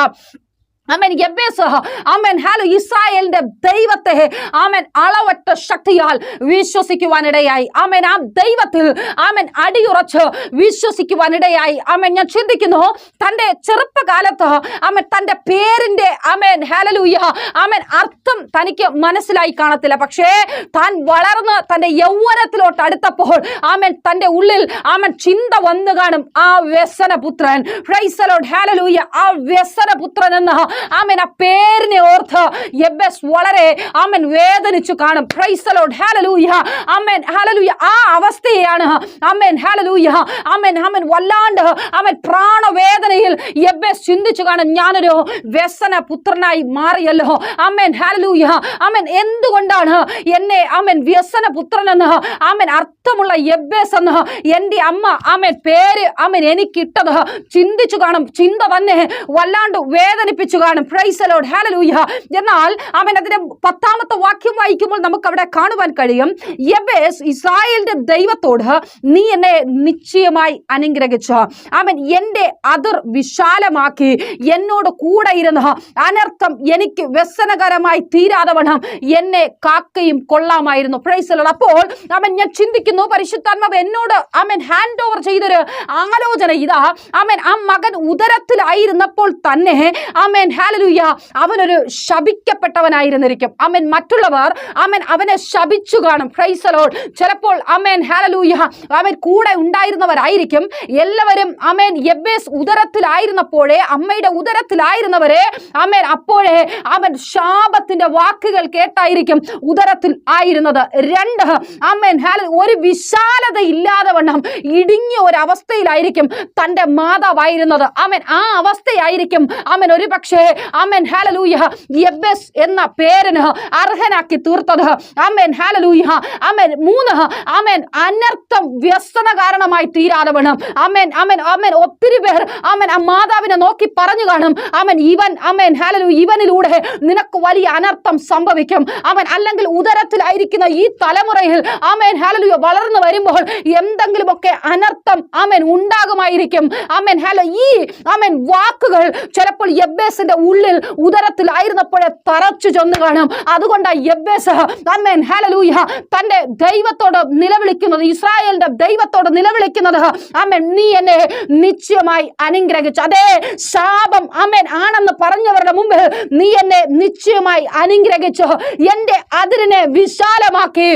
A: Amen. Jabez amen hallelujah ഇസ്രായേലിന്റെ ദൈവത്തെ ആമേൻ അളവറ്റ ശക്തിയാൽ വിശ്വസിക്കുവാനിടയായി. ആമേൻ. ആ ദൈവത്തിൽ ആമേൻ അടിയുറച്ച് വിശ്വസിക്കുവാനിടയായി. ആമേൻ. ഞാൻ ചിന്തിക്കുന്നു, തന്റെ ചെറുപ്പകാലത്ത് ആമേൻ തന്റെ പേരിന്റെ ആമേൻ ഹല്ലേലൂയ ആമേൻ അർത്ഥം തനിക്ക് മനസ്സിലായി കാണത്തില്ല. പക്ഷേ താൻ വളർന്ന് തന്റെ യൗവനത്തിലോട്ട് അടുത്തപ്പോൾ ആമേൻ തന്റെ ഉള്ളിൽ ആമേൻ ചിന്ത വന്നു കാണും, ആ വ്യസനപുത്രൻ. Praise the Lord. ഹല്ലേലൂയ. ആ വ്യസനപുത്രൻ എന്ന ആമേൻ ആ പേരിനെ ഓർത്ത് യെബേസ് വളരെ ആമേൻ വേദനിച്ചു കാണും. Price the Lord. Hallelujah. Amen. Hallelujah. ആ അവസ്ഥയാണ് ആമേൻ ഹല്ലേലൂയ ആമേൻ ആമേൻ വല്ലാണ്ട് ആമേൻ പ്രാണവേദനയിൽ യെബേസ് ചിന്തിച്ചു കാണും, ഞാനൊരു വ്യസന പുത്രനായി മാറിയല്ലോ. ആമേൻ. ഹല്ലേലൂയ. ആമേൻ. എന്തുകൊണ്ടാണ് എന്നെ ആമേൻ വ്യസന പുത്രനെന്ന് ആമേൻ അർത്ഥമുള്ള യെബേസ് എന്ന് എൻ്റെ അമ്മ ആമേൻ പേര് ആമേൻ എനിക്കിട്ടത് ചിന്തിച്ചു കാണും. ചിന്ത തന്നെ വല്ലാണ്ട് വേദനിപ്പിച്ചു കാണും. Price the Lord. ഹല്ലേലൂയ. എന്നാൽ ആമേൻ അതിന്റെ 10ാമത്തെ വാക്യം വായിക്കുമ്പോൾ നമുക്ക് അവിടെ കാണുവാൻ കഴിയും, യെബേസ് ഇസ്രായേലിന്റെ ദൈവത്തോട് നീ എന്നെ നിശ്ചയമായി അനുഗ്രഹിച്ചു. ആമേൻ. എന്റെ അതിർ വിശാലമാക്കി എന്നോട് കൂടെ ഇരുന്ന് അനർത്ഥം എനിക്ക് വ്യസനകരമായി തീരാതെ വണ്ണം എന്നെ കാക്കയും കൊള്ളാമായിരുന്നു. Price the Lord. അപ്പോൾ ആമേൻ ഞാൻ ചിന്തിക്കുന്നു, പരിശുദ്ധാത്മാവ് എന്നോട് ആമേൻ ഹാൻഡ് ഓവർ ചെയ്തൊരു ആലോചന ഇതാ. ആമേൻ ആ മകൻ ഉദരത്തിലായിരുന്നപ്പോൾ തന്നെ ആമേൻ ഹല്ലേലൂയ അവനൊരു ശപിക്കപ്പെട്ടവനായിരുന്നിരിക്കും. ആമേൻ. മറ്റുള്ളവർ ആമേൻ അവനെ ശപിച്ചു കാണും. Price the Lord. ചിലപ്പോൾ ആമേൻ ഹല്ലേലൂയ ഹല്ലേലൂയ, അവൻ കൂടെ ഉണ്ടായിരുന്നവരായിരിക്കും എല്ലാവരും. ആമേൻ. യബ്ബേസ് ഉദരത്തിലായിരുന്നപ്പോഴേ, അമ്മയുടെ ഉദരത്തിലായിരുന്നവരെ ആമേൻ അപ്പോഴേ അവൻ ശാപത്തിന്റെ വാക്കുകൾ കേട്ടായിരിക്കും ഉദരത്തിൽ ആയിരുന്നത്. 2, ആമേൻ ഒരു വിശാലത ഇല്ലാതെ വണ്ണം ഇടുങ്ങിയ ഒരു അവസ്ഥയിലായിരിക്കും തന്റെ മാതാവായിരുന്നത്. ആമേൻ ആ അവസ്ഥയായിരിക്കും ആമേൻ ഒരു പക്ഷേ ആമേൻ ഹല്ലേലൂയ യബ്ബേസ് എന്ന പേരിന് അർഹനാക്കി തീർത്തത്. Amen hallelujah. ആമേൻ 3, ആമേൻ അനർത്ഥം വ്യസന കാരണമായി തീരാതെ വേണം. ആമേൻ ആമേൻ ആമേൻ ഒത്തിരി പേർ ആമേൻ ആ മാതാവിനെ നോക്കി പറഞ്ഞു കാണും, ആമേൻ ഇവൻ ആമേൻ ഹല്ലേലൂയ ഇവനിലൂടെ നിനക്ക് വലിയ അനർത്ഥം സംഭവിക്കും. ആമേൻ അല്ലെങ്കിൽ ഉദരത്തിലായിരിക്കുന്ന ഈ തലമുറയിൽ ആമേൻ ഹല്ലേലൂയ വളർന്നു വരുമ്പോൾ എന്തെങ്കിലുമൊക്കെ അനർത്ഥം ആമേൻ ഉണ്ടാകുമായിരിക്കും. ആമേൻ ഈ ആമേൻ വാക്കുകൾ ചിലപ്പോൾ യബ്ബേസിന്റെ ഉള്ളിൽ ഉദരത്തിലായിരുന്നപ്പോഴേ തറച്ചു ചെന്ന് കാണും. അതുകൊണ്ടാണ് യബ്ബേസ് ആമേൻ ഹല്ലേലൂയ തന്റെ ദൈവത്തോട് നിലവിളിക്കുന്നത്, ഇസ്രായേലിന്റെ ദൈവത്തോട് നിലവിളിക്കുന്നത്, ആമേൻ നീ എന്നെ നിശ്ചയമായി അനുഗ്രഹിച്ചു. അതേ ശാപം ആമേൻ ആണെന്ന് പറഞ്ഞവരുടെ മുമ്പിൽ നീ എന്നെ നിശ്ചയമായി അനുഗ്രഹിച്ചു, എന്റെ അതിരിനെ വിശാലമാക്കി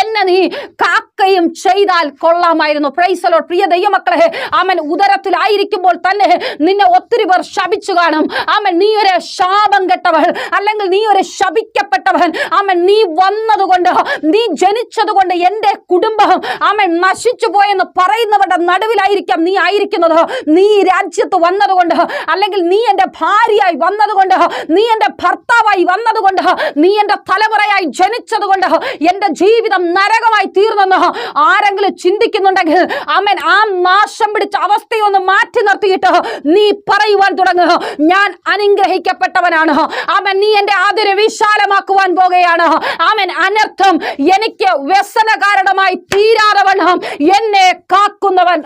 A: എന്നെ നീ കാക്കയും ചെയ്താൽ കൊള്ളാമായിരുന്നു. Price the Lord. പ്രിയ ദൈവമക്കളെ, ആമേൻ ഉദരത്തിലായിരിക്കുമ്പോൾ തന്നെ നിന്നെ ഒത്തിരി പേർ ശപിച്ചു കാണും. ആമേൻ നീ ഒരു ശാപം കെട്ടവൻ, അല്ലെങ്കിൽ നീ ഒരു ശപിക്കപ്പെട്ടവൻ. ആമേൻ നീ വന്നതുകൊണ്ട്, നീ ജനിച്ചതുകൊണ്ട് എന്റെ കുടുംബം ആമേൻ നശിച്ചു പോയെന്ന് പറയുന്നവരുടെ നടുവിലായിരിക്കാം നീ ആയിരിക്കുന്നത്. നീ രാജ്യത്ത് വന്നതുകൊണ്ട്, അല്ലെങ്കിൽ നീ എന്റെ ഭാര്യയായി വന്നതുകൊണ്ട്, നീ എന്റെ ഭർത്താവായി വന്നതുകൊണ്ട്, നീ എന്റെ തലമുറയായി ജനിച്ചതുകൊണ്ട് എന്റെ ജീവിതം നരകമായി തീർന്നെന്ന് ആരെങ്കിലും ചിന്തിക്കുന്നുണ്ടെങ്കിൽ ആമേൻ ആ നാശം പിടിച്ച അവസ്ഥയൊന്ന് മാറ്റി നിർത്തിയിട്ട് നീ പറയുവാൻ തുടങ്ങുക, ഞാൻ അനുഗ്രഹിക്കപ്പെട്ടവനാണ്. ആമേൻ നീ എന്റെ അതിരെ വിശാലമാക്കുവാൻ പോകുകയാണ്. ആമേൻ അനർത്ഥം എനിക്ക് വ്യസന കാരണമായി തീരാതെ വണ്ണം എന്നെ കാക്കുന്നവൻ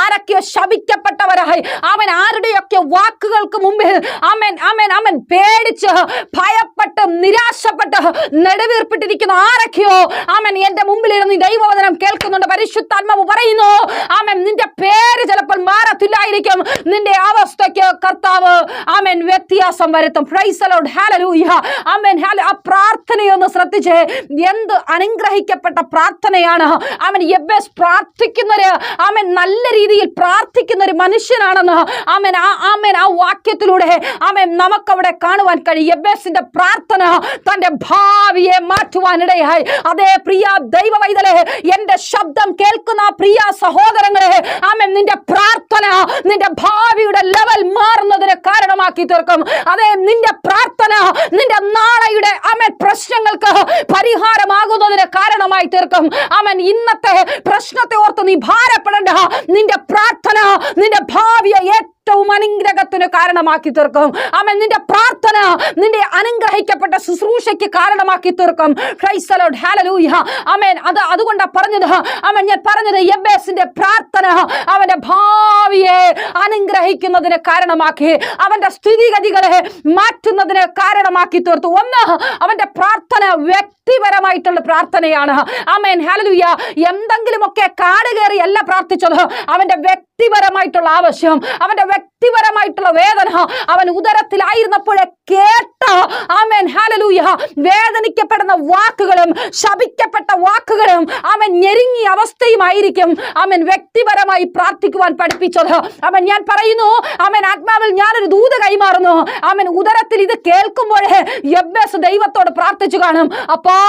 A: ആരൊക്കെയോ ശപിക്കപ്പെട്ടവരായി അവൻ ആരുടെയൊക്കെ വാക്കുകൾക്ക് മുമ്പിൽ ആമേൻ ആമേൻ ആമേൻ പേടിച്ച് ഭയപ്പെട്ട് നിരാശപ്പെട്ട് നെടുവീർപ്പിട്ടിരിക്കുന്ന ആരൊക്കെയോ ആമേൻ എന്റെ മുമ്പിൽ ഇരുന്ന് ദൈവവചനം കേൾക്കുന്നുണ്ട്. പരിശുദ്ധാത്മാവ് പറയുന്നു, ആമേൻ നിന്റെ പേര് ചിലപ്പോൾ മാറത്തില്ലായിരിക്കും, നിന്റെ അവസ്ഥയ്ക്ക് കർത്താവ് ആമേൻ വ്യത്യാസം വരുത്തും. Price the Lord. ഹല്ലേലൂയ. ആമേൻ ആ പ്രാർത്ഥനയൊന്ന് ശ്രദ്ധിച്ച്, എന്ത് അനുഗ്രഹിക്കപ്പെട്ട പ്രാർത്ഥനയാണ്. ആമേൻ യബ്ബേസ് പ്രാർത്ഥിക്കുന്നൊരു ആമേൻ നല്ല രീതിയിൽ പ്രാർത്ഥിക്കുന്ന ഒരു മനുഷ്യനാണെന്ന് ആമേൻ ആ വാക്യത്തിലൂടെ ആമേൻ നമുക്കവിടെ കാണുവാൻ കഴിയും. യബ്ബേസിന്റെ പ്രാർത്ഥന തന്റെ ഭാവിയെ മാറ്റുവാനിടയായി. അതേ പ്രിയ ദൈവ വൈതലേ, എന്റെ ശബ്ദം കേൾക്കുന്ന പ്രിയ സഹോദരങ്ങളെ, ആമേൻ നിന്റെ പ്രാർത്ഥന നിന്റെ ഭാവിയുടെ ലെവൽ മാറുന്നതിന് കാരണമാക്കി തീർക്കും. അതേ നിന്റെ പ്രാർത്ഥന നിന്റെ നാളെയുടെ ആമേൻ പ്രശ്നങ്ങൾക്ക് പരിഹാരമാകുന്നതിന് കാരണമായി തീർക്കും. ആമേൻ ഇന്നത്തെ പ്രശ്നത്തെ ഓർത്ത് നീ ഭാരപ്പെടേണ്ട. നിന്റെ പ്രാർത്ഥന നിന്റെ ഭാവിയെ ഏറ്റവും അനുഗ്രഹത്തിന് കാരണമാക്കി തീർക്കും. ആമേൻ നിന്റെ പ്രാർത്ഥന നിന്റെ അനുഗ്രഹിക്കപ്പെട്ട ശുശ്രൂഷയ്ക്ക് കാരണമാക്കി തീർക്കും. Price the Lord. ഹല്ലേലൂയ. ആമേൻ അതുകൊണ്ടാണ് പറഞ്ഞത്, ആമേൻ ഞാൻ പറഞ്ഞത് യബ്ബേസിന്റെ പ്രാർത്ഥന അവന്റെ ഭാവിയെ അനുഗ്രഹിക്കുന്നതിന് കാരണമാക്കി, അവന്റെ സ്ഥിതിഗതികളെ മാറ്റുന്നതിന് കാരണമാക്കി തീർത്തു. ഒന്ന്, അവന്റെ പ്രാർത്ഥന വ്യക്തിപരമായിട്ടുള്ള പ്രാർത്ഥനയാണ്. Amen hallelujah. എന്തെങ്കിലുമൊക്കെ കാട് കയറിയല്ല പ്രാർത്ഥിച്ചത്. അവന്റെ വ്യക്തിപരമായിട്ടുള്ള ആവശ്യം, അവന്റെ വ്യക്തിപരമായിട്ടുള്ള വേദന അവൻ ഉദരത്തിലായിരുന്നപ്പോഴേ കേട്ട ആമേൻ ഹല്ലേലൂയ വേദനിക്കപ്പെടുന്ന വാക്കുകളും ശപിക്കപ്പെട്ട വാക്കുകളും അവൻ ഞെരുങ്ങിയ അവസ്ഥയുമായിരിക്കും അവൻ വ്യക്തിപരമായി പ്രാർത്ഥിക്കുവാൻ പഠിപ്പിച്ചത്. അവൻ ഞാൻ പറയുന്നു, അവൻ ആത്മാവിൽ ഞാനൊരു ദൂത കൈമാറുന്നു. അവൻ ഉദരത്തിൽ ഇത് കേൾക്കുമ്പോഴേ യബ്ബേസ് ദൈവത്തോട് പ്രാർത്ഥിച്ചു കാണും, അപ്പാ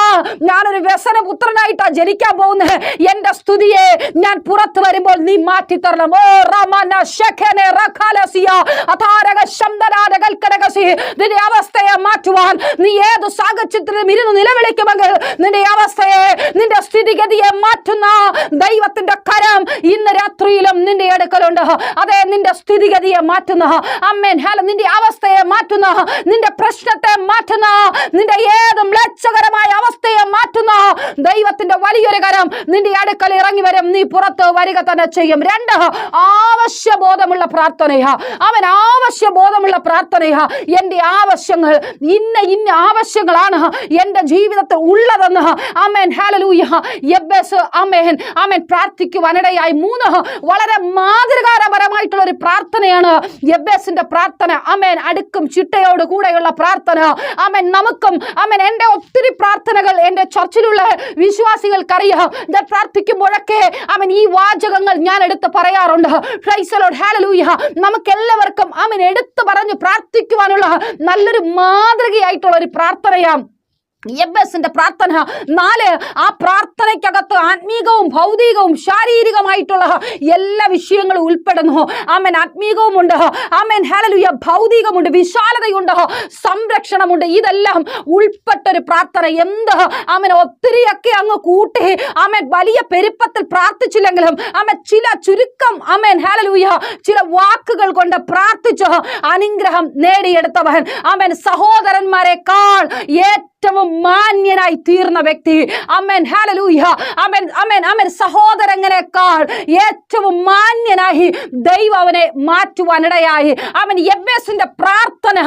A: ഞാനൊരു വ്യസനപുത്രനായിട്ടാ ജനിക്കാൻ പോകുന്നത്, എന്റെ സ്തുതിയെ ഞാൻ പുറത്തു വരുമ്പോൾ നീ മാറ്റിത്തരണം. ഓ റമന ശഖനെ റഖാലസിയ അതാരക ശംദരാദകൾ കടകസി. നിന്റെ അവസ്ഥയെ മാറ്റുവാൻ നീ ഏത് സാഹചര്യത്തിലും ഇരുന്ന് നിലവിളിക്കുമെങ്കിൽ നിന്റെ അവസ്ഥയെ നിന്റെ സ്ഥിതിഗതിയെ മാറ്റുന്ന ദൈവത്തിന്റെ കരം ഇന്ന് രാത്രിയിലും നിന്റെ അടുക്കലുണ്ട്. അതെ, നിന്റെ സ്ഥിതിഗതിയെ മാറ്റുന്ന അമ്മേൻ നിന്റെ അവസ്ഥയെ മാറ്റുന്ന, നിന്റെ പ്രശ്നത്തെ മാറ്റുന്ന, നിന്റെ ഏത് മ്ലേച്ഛകരമായ അവസ്ഥയെ മാറ്റുന്ന ദൈവത്തിന്റെ വലിയൊരു കരം നിന്റെ അടുക്കൽ ഇറങ്ങി വരും, നീ പുറത്ത് വരിക തന്നെ ചെയ്യും. 2, ആവശ്യബോധമുള്ള പ്രാർത്ഥനയാ. അവൻ ആവശ്യബോധമുള്ള പ്രാർത്ഥനയാ. എന്റെ ആവശ്യങ്ങൾ ഇന്ന ആവശ്യങ്ങളാണ് എന്റെ ജീവിതത്തിൽ ഉള്ളതെന്ന് ആമേൻ ഹല്ലേലൂയ യെബേസ് ആമേൻ ആമേൻ പ്രാർത്ഥിക്കുവാനിടയായി. 3, വളരെ മാതൃകാപരമായിട്ടുള്ള ഒരു പ്രാർത്ഥനയാണ് യെബേസിന്റെ പ്രാർത്ഥന. ആമേൻ അടുക്കും ചിട്ടയോട് കൂടെയുള്ള പ്രാർത്ഥന. ആമേൻ നമുക്കും ആമേൻ എന്റെ ഒത്തിരി പ്രാർത്ഥനകൾ എന്റെ ചർച്ചിലുള്ള വിശ്വാസികൾക്കറിയാം. ഞാൻ പ്രാർത്ഥിക്കുമ്പോഴൊക്കെ ആമേൻ ഈ വാചകങ്ങൾ ഞാൻ എടുത്ത് പറയാറുണ്ട്. Price the Lord hallelujah. നമുക്കെല്ലാവർക്കും ആമേൻ എടുത്തു പറഞ്ഞ് പ്രാർത്ഥിക്കുവാനുള്ള നല്ലൊരു മാതൃകയായിട്ടുള്ള ഒരു പ്രാർത്ഥനയാണ് യെബേസിന്റെ പ്രാർത്ഥന. 4, ആ പ്രാർത്ഥനയ്ക്കകത്ത് ആത്മീകവും ഭൗതികവും ശാരീരികമായിട്ടുള്ള എല്ലാ വിഷയങ്ങളും ഉൾപ്പെടുന്നു. ആമേൻ ആത്മീകവുമുണ്ട്, ആമേൻ ഹല്ലേലൂയ ഭൗതികമുണ്ട്, വിശാലതയുണ്ട്, സംരക്ഷണമുണ്ട്. ഇതെല്ലാം ഉൾപ്പെട്ടൊരു പ്രാർത്ഥന. എന്ത് ആമേൻ ഒത്തിരിയൊക്കെ അങ്ങ് കൂട്ടി ആമേൻ വലിയ പെരുപ്പത്തിൽ പ്രാർത്ഥിച്ചില്ലെങ്കിലും ആമേൻ ചില ചുരുക്കം ആമേൻ ഹല്ലേലൂയ ചില വാക്കുകൾ കൊണ്ട് പ്രാർത്ഥിച്ച് അനുഗ്രഹം നേടിയെടുത്തവൻ ആമേൻ സഹോദരന്മാരെക്കാൾ ഏറ്റവും മാന്യനായി തീർന്ന വ്യക്തി. Amen hallelujah. ആമേൻ ആമേൻ ആമേൻ സഹോദരങ്ങളെക്കാൾ ഏറ്റവും മാന്യനായി ദൈവം അവനെ മാറ്റുവാനിടയായി. ആമേൻ യെബേസിന്റെ പ്രാർത്ഥന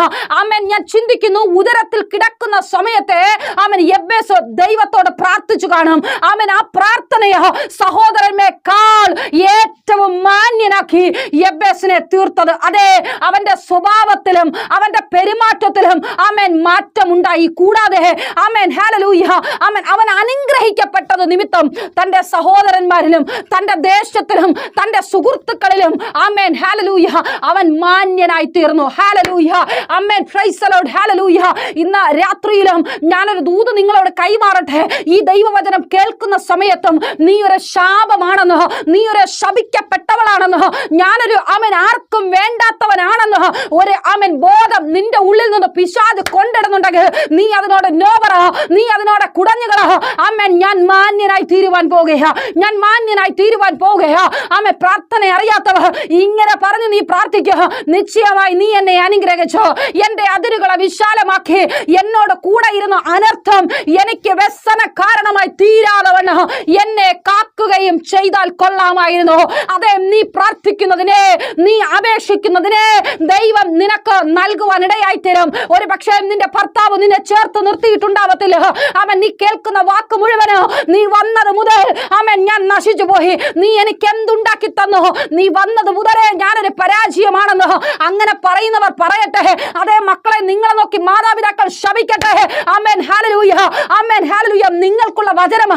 A: ആമേൻ ഞാൻ ചിന്തിക്കുന്നു, ഉദരത്തിൽ കിടക്കുന്ന സമയത്തെ ആമേൻ യെബേസ് ദൈവത്തോട് പ്രാർത്ഥിച്ചു കാണും. ആമേൻ ആ പ്രാർത്ഥനയെ സഹോദരന്മാരെക്കാൾ ഏറ്റവും മാന്യനാക്കി യെബേസിനെ തീർത്തത്. അതെ, അവന്റെ സ്വഭാവത്തിലും അവന്റെ പെരുമാറ്റത്തിലും ആമേൻ മാറ്റമുണ്ടായി. കൂടാതെ ആമേൻ ഹല്ലേലൂയ ആമേൻ അവൻ അനുഗ്രഹിക്കപ്പെട്ടത് നിമിത്തം തന്റെ സഹോദരന്മാരിലും തന്റെ ദേശത്തിലും തന്റെ സുഹൃത്തുക്കളിലും ആമേൻ ഹല്ലേലൂയ അവൻ മാന്യനായി തീർന്നു. Hallelujah amen price the Lord hallelujah. ഇന്ന് രാത്രിയിലും ഞാനൊരു ദൂത് നിങ്ങളോട് കൈമാറട്ടെ. ഈ ദൈവവചനം കേൾക്കുന്ന സമയത്തും നീ ഒരു ശാപമാണെന്ന്, നീ ഒരു ശപിക്കപ്പെട്ടവളാണെന്ന്, ഞാനൊരു ആമേൻ ആർക്കും വേണ്ടാത്തവനാണെന്ന് ഒരു ആമേൻ ബോധം നിന്റെ ഉള്ളിൽ നിന്ന് പിശാച് കൊണ്ടിടുന്നുണ്ടെങ്കിൽ നീ അതിനോട് നോ പറ, നീ അതിനോട് കുടഞ്ഞുകള. ആമേൻ ഞാൻ മാന്യനായി തീരുവാൻ പോകുകയാ, ഞാൻ മാന്യനായി തീരുവാൻ പോകുകയാ. ആമേൻ പ്രാർത്ഥന അറിയാത്തവർ ഇങ്ങനെ പറഞ്ഞു നീ പ്രാർത്ഥിക്കുക, നിശ്ചയമായി നീ എന്നെ അനുഗ്രഹിച്ചോ, എന്റെ അതിരുകളെ വിശാലമാക്കി എന്നോട് കൂടെ ഇരുന്ന അനർത്ഥം എനിക്ക് വ്യസന കാരണമായി തീരാതവണ്ണം എന്നെ കാക്കുകയും ചെയ്താൽ കൊള്ളാമായിരുന്നു. അതെ, നീ പ്രാർത്ഥിക്കുന്നതിനെ, നീ അപേക്ഷിക്കുന്നതിനെ ദൈവം നിനക്ക് നൽകുവാൻ ഇടയായി തരും. ഒരു പക്ഷേ നിന്റെ ഭർത്താവ് നിന്നെ ചേർത്ത് നിർത്തിയിട്ടുണ്ടാവത്തില്ല. അവൻ നീ കേൾക്കുന്ന വാക്ക് മുഴുവനോ നീ വന്നത് മുതൽ അവൻ ഞാൻ നശിച്ചു പോയി, നീ എനിക്ക് എന്തുണ്ടാക്കി തന്നു, നീ വന്നത് മുതലേ ഞാനൊരു പരാജയമാണെന്ന് അങ്ങനെ പറയുന്നവർ പറയട്ടെ. അതേ മക്കളെ, നിങ്ങളെ നോക്കി മാതാപിതാക്കൾ ശപിക്കട്ടെ. Amen hallelujah amen hallelujah. നിങ്ങൾക്കുള്ള വചനം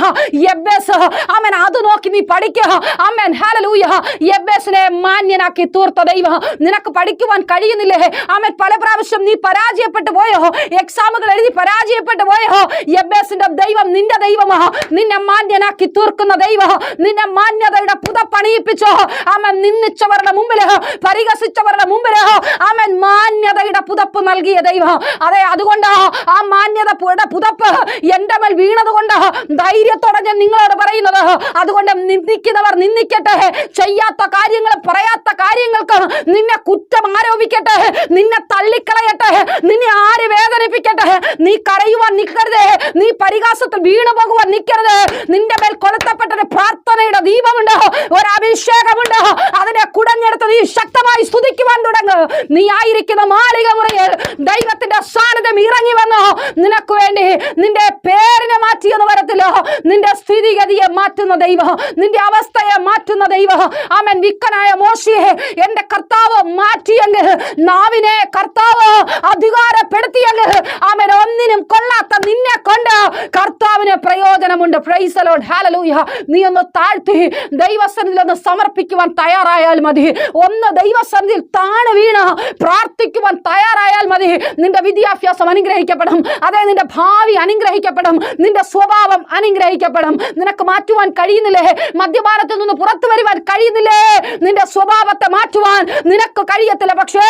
A: യെബേസ് ആമേൻ അത് നോക്കി നീ പഠിക്കുക. Amen hallelujah. യെബേസിനെ മാന്യനാക്കി തീർത്ത ദൈവം നിനക്ക് പഠിക്കുവാൻ കഴിയുന്നില്ലേ? ആമേൻ പല പ്രാവശ്യം നീ പരാജയപ്പെട്ടു പോയോ? എക്സാമുകൾ എഴുതി പരാജയപ്പെട്ടു പോയോ? യെബേസിന്റെ ദൈവം നിന്റെ ദൈവമാ, നിന്നെ മാന്യനാക്കി തീർക്കുന്ന ദൈവം, നിന്നെ മാന്യതയുടെ പുതപ്പണിയിപ്പിച്ചോ. ആമേൻ നിന്ദിച്ചവരുടെ മുമ്പില്, പരിഹസിച്ചവരുടെ മുമ്പില് ആമേൻ മാന്യതയുടെ പുതപ്പ് നൽകിയ ദൈവം. അതെ, അതുകൊണ്ട് ആ മാന്യതയുടെ പുതപ്പ് എന്റെ മേൽ വീണത് കൊണ്ട് ധൈര്യത്തോടെ ഞാൻ നിങ്ങളോട് പറയുന്നത്. അതുകൊണ്ട് നിന്ദിക്കുന്നവർ നിന്ദിക്കട്ടെ, ചെയ്യാത്ത കാര്യങ്ങൾ പറയാത്ത കാര്യങ്ങൾക്ക് നിന്നെ കുറ്റം ആരോപിക്കട്ടെ, നിന്നെ തള്ളിക്കളയട്ടെ, നിന്നെ ആര് വേദനിപ്പിക്കട്ടെ, നീ കരയുവാൻ നിൽക്കരുത്, നീ പരിഹാസത്തിൽ വീണു പോകുവാൻ നിൽക്കരുത്. നിന്റെ മേൽ കൊളുത്തപ്പെട്ടൊരു പ്രാർത്ഥനയുടെ ദീപമുണ്ട്, ഒരു അഭിഷേകമുണ്ട്. അതിനെ കുടഞ്ഞെടുത്ത് നീ ശക്തമായി സ്തുതിക്കുവാൻ തുടങ്ങ്. നീ ആയിരിക്കുന്ന മാളിക മുറിയിൽ ദൈവത്തിന്റെ സാന്നിധ്യം ഇറങ്ങി വന്നോ. നിനക്ക് വേണ്ടി നിന്റെ പേരിനെ മാറ്റിയെന്ന് വരത്തില്ല, നിന്റെ സ്ഥിതിഗതിയെ മാറ്റുന്ന ദൈവം, നിന്റെ അവസ്ഥയെ മാറ്റുന്ന ദൈവം. ആമേൻ. വിക്കനായ മോശയെ എന്റെ കർത്താവ് മാറ്റിയെങ്കിൽ, നാവിനെ കർത്താവ് അധികാരപ്പെടുത്തിയെങ്കിൽ, ആമേൻ ഒന്നിനും കൊള്ളാത്ത നിന്നെ കൊണ്ട് കർത്താവിന് പ്രയോജനമുണ്ട്. Praise the Lord hallelujah. നീ ഒന്ന് താഴ്ത്തി ദൈവസന്നിധിയിൽ ഒന്ന് സമർപ്പിക്കുവാൻ തയ്യാറായാൽ മതി. ഒന്ന് ദൈവസന്നിധിയിൽ താണു വീണ് പ്രാർത്ഥിക്കുവാൻ തയ്യാറായാൽ മതി. നിന്റെ വിദ്യാഭ്യാസം അനുഗ്രഹിക്കപ്പെടും. അതെ, നിന്റെ ഭാവി അനുഗ്രഹിക്കപ്പെടും, നിന്റെ സ്വഭാവം അനുഗ്രഹിക്കപ്പെടും. നിനക്ക് മാറ്റുവാൻ കഴിയുന്നില്ലേ? മദ്യപാനത്തിൽ നിന്ന് പുറത്തു വരുവാൻ കഴിയുന്നില്ലേ? നിന്റെ സ്വഭാവത്തെ മാറ്റുവാൻ നിനക്ക് കഴിയത്തില്ല. പക്ഷേ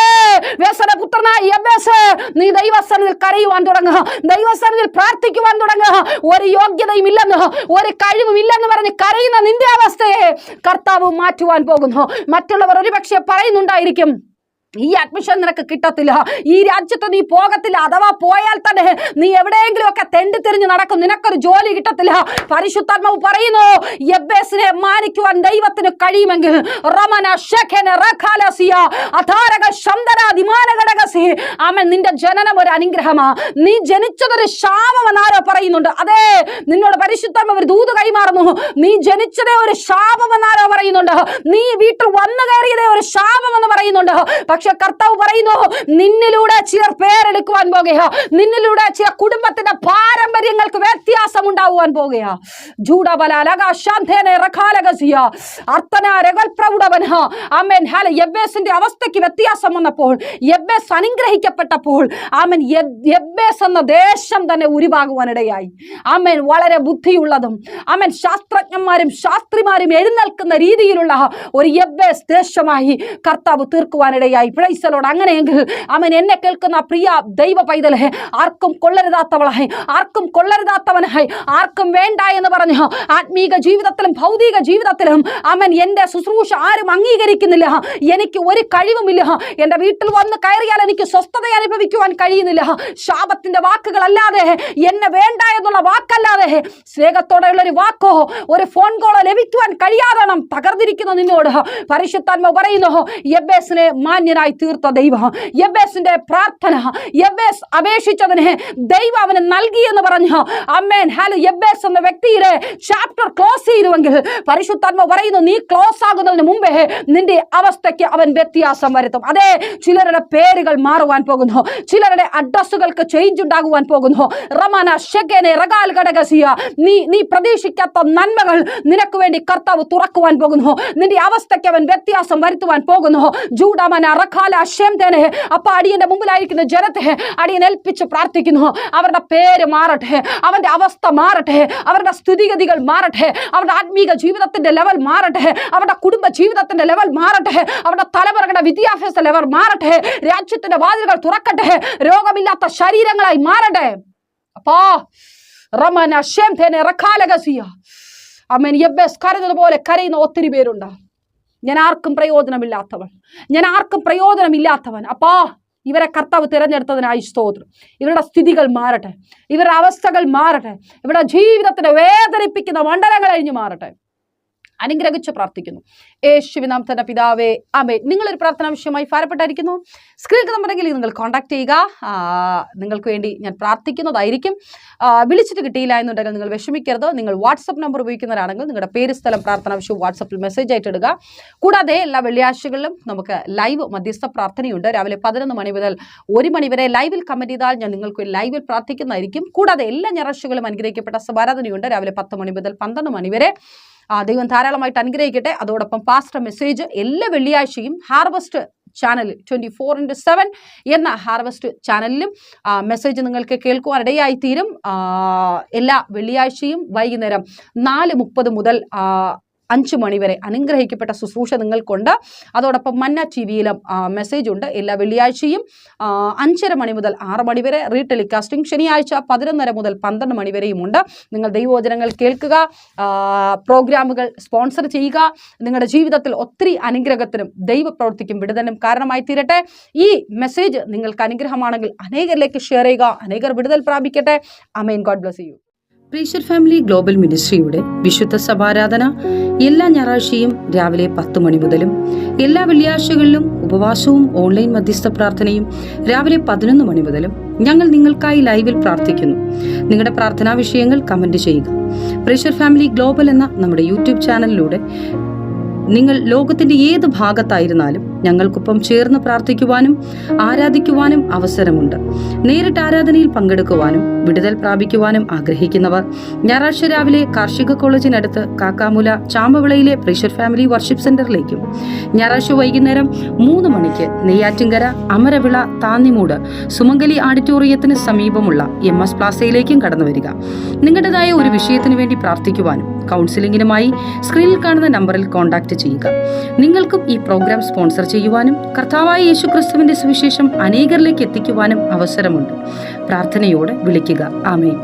A: വ്യസനപുത്രനായ യെബേസ്, നീ ദൈവസന്നിധിയിൽ കരയുവാൻ തുടങ്ങുക, ദൈവസന്നിധിയിൽ പ്രാർത്ഥിക്കുവാൻ തുടങ്ങുക. ഒരു യോഗ്യതയും ഇല്ലെന്ന്, ഒരു കഴിവും ഇല്ലെന്ന് പറഞ്ഞ് കരയുന്ന നിന്റെ അവസ്ഥയെ കർത്താവ് മാറ്റുവാൻ പോകുന്നു. മറ്റുള്ളവർ ഒരുപക്ഷെ പറയുന്നുണ്ടായിരിക്കും, ഈ അഡ്മിഷൻ നിനക്ക് കിട്ടത്തില്ല, ഈ രാജ്യത്ത് നീ പോകത്തില്ല, അഥവാ പോയാൽ തന്നെ നീ എവിടെയെങ്കിലും ഒക്കെ തെണ്ടി തിരിഞ്ഞ് നടക്കും, നിനക്കൊരു ജോലി കിട്ടത്തില്ല. പരിശുദ്ധാത്മാവ് പറയുന്നു, യബ്ബേസിനെ മാനിക്കുവാൻ ദൈവത്തിന് കഴിയുമെങ്കിൽ നിന്റെ ജനനം ഒരു അനുഗ്രഹമാ, നീ ജനിച്ചതൊരു ശാപമെന്ന് ആരോ പറയുന്നുണ്ട്. അതെ, നിന്നോട് പരിശുദ്ധാത്മാവ് ഒരു ദൂത് കൈമാറുന്നു, നീ ജനിച്ചതേ ഒരു ശാപമെന്ന് ആരോ പറയുന്നുണ്ട്, നീ വീട്ടിൽ വന്നു കയറിയതേ ഒരു ശാപമെന്ന് പറയുന്നുണ്ട്. പക്ഷെ കർത്താവ് പറയുന്നു, നിന്നിലൂടെ ചിലർ പേരെടുക്കുവാൻ പോകുക, നിന്നിലൂടെ ചില കുടുംബത്തിന്റെ പാരമ്പര്യങ്ങൾക്ക് വ്യത്യാസം ഉണ്ടാവുവാൻ പോകുക. യബ്ബേസിന്റെ അവസ്ഥയ്ക്ക് വ്യത്യാസം വന്നപ്പോൾ, യബ്ബേസ് അനുഗ്രഹിക്കപ്പെട്ടപ്പോൾ, ആമേൻ, യബ്ബേസ് എന്ന ദേശം തന്നെ ഉരുവാകുവാനിടയായി. ആമേൻ, വളരെ ബുദ്ധിയുള്ളതും ആമേൻ ശാസ്ത്രജ്ഞന്മാരും ശാസ്ത്രിമാരും എഴുന്നേൽക്കുന്ന രീതിയിലുള്ള ഒരു യബ്ബേസ് ദേശമായി കർത്താവ് തീർക്കുവാനിടയായി. അങ്ങനെയെങ്കിൽ അവൻ എന്നെ കേൾക്കുന്ന പ്രിയ ദൈവ പൈതലേ, ആർക്കും കൊള്ളരുതാത്തവളായി, ആർക്കും കൊള്ളരുതാത്തവനായി, ആർക്കും വേണ്ട എന്ന് പറഞ്ഞു ആത്മീക ജീവിതത്തിലും ഭൗതിക ജീവിതത്തിലും അവൻ എന്റെ ശുശ്രൂഷ ആരും അംഗീകരിക്കുന്നില്ല, എനിക്ക് ഒരു കഴിവുമില്ല, എന്റെ വീട്ടിൽ വന്ന് കയറിയാൽ എനിക്ക് സ്വസ്ഥത അനുഭവിക്കുവാൻ കഴിയുന്നില്ല, ശാപത്തിന്റെ വാക്കുകളല്ലാതെ, എന്നെ വേണ്ട എന്നുള്ള വാക്കല്ലാതെ സ്നേഹത്തോടെയുള്ള ഒരു വാക്കോ ഒരു ഫോൺ കോളോ ലഭിക്കുവാൻ കഴിയാതെ തകർന്നിരിക്കുന്ന നിന്നോട് പരിശുദ്ധാത്മാവ് പറയുന്നു, യബ്ബേസിനെ മാന്യനായി തീർത്ത ദൈവം, യബ്ബേസിന്റെ പ്രാർത്ഥന, യബ്ബേസ് അപേക്ഷിച്ചതിനെ ദൈവം അവന് നൽകി എന്ന് പറഞ്ഞു. ആമേൻ, ഹല്ലേലൂയ. യബ്ബേസ് എന്ന വ്യക്തിയുടെ ചാപ്റ്റർ ക്ലോസ് ചെയ്തുവെങ്കിൽ പരിശുദ്ധാത്മാവ് പറയുന്നു, നീ ക്ലോസ് ആകുന്നതിന് മുമ്പേ നിന്റെ അവസ്ഥയ്ക്ക് അവൻ വ്യത്യാസം വരുത്തും. അതെ, ചിലരുടെ പേരുകൾ മാറുവാൻ പോകുന്നു, ചിലരുടെ അഡ്രസ്സുകൾക്ക് ചേഞ്ച് ഉണ്ടാകുവാൻ പോകുന്നു. റമന ഷെഗനെ റഗാൽ ഘടകസിയ, നീ പ്രതീക്ഷിക്കാത്ത നന്മകൾ നിനക്ക് വേണ്ടി കർത്താവ് തുറക്കുവാൻ പോകുന്നു, നിന്റെ അവസ്ഥയ്ക്ക് അവൻ വ്യത്യാസം വരുത്തുവാൻ പോകുന്നു. ജൂഡമന റഖാല ഷെംതനെ. അപ്പൊ അടിയന്റെ മുമ്പിലായിരിക്കുന്ന ജനത്തെ അടിയൻ ഏൽപ്പിച്ച് പ്രാർത്ഥിക്കുന്നു, അവരുടെ പേര് മാറട്ടെ, അവന്റെ അവസ്ഥ മാറട്ടെ, അവരുടെ സ്ഥിതിഗതികൾ മാറട്ടെ, അവരുടെ ആത്മീക ജീവിതത്തിന്റെ ലെവൽ മാറട്ടെ, അവരുടെ കുടുംബ ജീവിതത്തിന്റെ ലെവൽ മാറട്ടെ, അവരുടെ തലമുറകളുടെ വിദ്യാഭ്യാസ ലെവൽ മാറട്ടെ, രാജ്യത്തിന്റെ വാതിലുകൾ തുറക്കട്ടെ, രോഗമില്ലാത്ത ശരീരങ്ങളായി മാറട്ടെ. അപ്പാ റമന ഷെംതനെ റഖാലഗസിയ. ആമേൻ. യബ്ബേസ് കരഞ്ഞതുപോലെ കരയുന്ന ഒത്തിരി പേരുണ്ട്. ഞാൻ ആർക്കും പ്രയോജനമില്ലാത്തവൻ, ഞാൻ ആർക്കും പ്രയോജനമില്ലാത്തവൻ. അപ്പാ, ഇവരെ കർത്താവ് തിരഞ്ഞെടുത്തതിനായി സ്തോത്രം. ഇവരുടെ സ്ഥിതികൾ മാറട്ടെ, ഇവരുടെ അവസ്ഥകൾ മാറട്ടെ, ഇവരുടെ ജീവിതത്തിന്റെ വേദനിപ്പിക്കുന്ന മണ്ഡലങ്ങൾ അഴിഞ്ഞു മാറട്ടെ. അനുഗ്രഹിച്ച് പ്രാർത്ഥിക്കുന്നു യേശുവിൻ നാമത്തിൽ പിതാവേ, ആമേൻ. നിങ്ങളൊരു പ്രാർത്ഥന വിഷയമായി ഭാരപ്പെട്ടായിരിക്കുന്നു, സ്ക്രീനിൽ നമ്പറെങ്കിൽ നിങ്ങൾ കോൺടാക്ട് ചെയ്യുക, നിങ്ങൾക്ക് വേണ്ടി ഞാൻ പ്രാർത്ഥിക്കുന്നതായിരിക്കും. വിളിച്ചിട്ട് കിട്ടിയില്ല എന്നുണ്ടെങ്കിൽ നിങ്ങൾ വിഷമിക്കരുത്. നിങ്ങൾ വാട്സപ്പ് നമ്പർ ഉപയോഗിക്കുന്നവരാണെങ്കിൽ നിങ്ങളുടെ പേര്, സ്ഥലം, പ്രാർത്ഥന വിഷയം വാട്സപ്പിൽ മെസ്സേജ് ആയിട്ട് ഇടുക. കൂടാതെ എല്ലാ വെള്ളിയാഴ്ചകളിലും നമുക്ക് ലൈവ് മധ്യസ്ഥ പ്രാർത്ഥനയുണ്ട്. രാവിലെ 11 മണി മുതൽ 1 മണി വരെ ലൈവിൽ കമന്റ് ചെയ്താൽ ഞാൻ നിങ്ങൾക്ക് ലൈവിൽ പ്രാർത്ഥിക്കുന്നതായിരിക്കും. കൂടാതെ എല്ലാ ഞായറാഴ്ചകളും അനുഗ്രഹിക്കപ്പെട്ട സമാരാധനയുണ്ട്. രാവിലെ 10 മണി മുതൽ 12 മണി വരെ. ദൈവം ധാരാളമായിട്ട് അനുഗ്രഹിക്കട്ടെ. അതോടൊപ്പം പാസ്റ്റർ മെസ്സേജ് എല്ലാ വെള്ളിയാഴ്ചയും ഹാർവസ്റ്റ് ചാനൽ 24/7 എന്ന ഹാർവസ്റ്റ് ചാനലിലും മെസ്സേജ് നിങ്ങൾക്ക് കേൾക്കുവാനിടയായി തീരും. എല്ലാ വെള്ളിയാഴ്ചയും വൈകുന്നേരം 4:30 മുതൽ 5 മണി വരെ അനുഗ്രഹിക്കപ്പെട്ട ശുശ്രൂഷ നിങ്ങൾക്കുണ്ട്. അതോടൊപ്പം മന്ന TV-യിലും മെസ്സേജ് ഉണ്ട്. എല്ലാ വെള്ളിയാഴ്ചയും 5:30 മണി മുതൽ 6 മണി വരെ റീടെലികാസ്റ്റിംഗ്. ശനിയാഴ്ച 11:30 മുതൽ 12 മണി വരെയും ഉണ്ട്. നിങ്ങൾ ദൈവവചനങ്ങൾ കേൾക്കുക, പ്രോഗ്രാമുകൾ സ്പോൺസർ ചെയ്യുക. നിങ്ങളുടെ ജീവിതത്തിൽ ഒത്തിരി അനുഗ്രഹത്തിനും ദൈവപ്രവൃത്തിക്കും വിടുതലും കാരണമായി തീരട്ടെ. ഈ മെസ്സേജ് നിങ്ങൾക്ക് അനുഗ്രഹമാണെങ്കിൽ അനേകരിലേക്ക് ഷെയർ ചെയ്യുക, അനേകർ വിടുതൽ പ്രാപിക്കട്ടെ. ആമേൻ. God bless you.
B: പ്രീഷർ ഫാമിലി ഗ്ലോബൽ മിനിസ്ട്രിയുടെ വിശുദ്ധ സഭാരാധന എല്ലാ ഞായറാഴ്ചയും രാവിലെ 10 മണി മുതലും എല്ലാ വെള്ളിയാഴ്ചകളിലും ഉപവാസവും ഓൺലൈൻ മധ്യസ്ഥ പ്രാർത്ഥനയും രാവിലെ 11 മണി മുതലും ഞങ്ങൾ നിങ്ങൾക്കായി ലൈവിൽ പ്രാർത്ഥിക്കുന്നു. നിങ്ങളുടെ പ്രാർത്ഥനാ വിഷയങ്ങൾ കമന്റ് ചെയ്യുക. പ്രീഷർ ഫാമിലി ഗ്ലോബൽ എന്ന നമ്മുടെ യൂട്യൂബ് ചാനലിലൂടെ നിങ്ങൾ ലോകത്തിന്റെ ഏത് ഭാഗത്തായിരുന്നാലും ഞങ്ങൾക്കൊപ്പം ചേർന്ന് പ്രാർത്ഥിക്കുവാനും ആരാധിക്കുവാനും അവസരമുണ്ട്. നേരിട്ട് ആരാധനയിൽ പങ്കെടുക്കുവാനും വിടുതൽ പ്രാപിക്കുവാനും ആഗ്രഹിക്കുന്നവർ ഞായറാഴ്ച രാവിലെ കാർഷിക കോളേജിനടുത്ത് കാക്കാമുല ചാമ്പവിളയിലെ പ്രീഷർ ഫാമിലി വർഷിപ്പ് സെന്ററിലേക്കും ഞായറാഴ്ച വൈകുന്നേരം 3 മണിക്ക് നെയ്യാറ്റിൻകര അമരവിള താന്നിമൂട് സുമംഗലി ഓഡിറ്റോറിയത്തിന് സമീപമുള്ള MS പ്ലാസയിലേക്കും കടന്നു വരിക. നിങ്ങളുടേതായ ഒരു വിഷയത്തിനു വേണ്ടി പ്രാർത്ഥിക്കുവാനും കൗൺസിലിംഗിനുമായി സ്ക്രീനിൽ കാണുന്ന നമ്പറിൽ കോൺടാക്ട് ചെയ്യുക. നിങ്ങൾക്കും ഈ പ്രോഗ്രാം സ്പോൺസർ ചെയ്യുവാനും കർത്താവായ യേശുക്രിസ്തുവിന്റെ സുവിശേഷം അനേകരിലേക്ക് എത്തിക്കുവാനും അവസരമുണ്ട്. പ്രാർത്ഥനയോടെ വിളിക്കുക. ആമേൻ.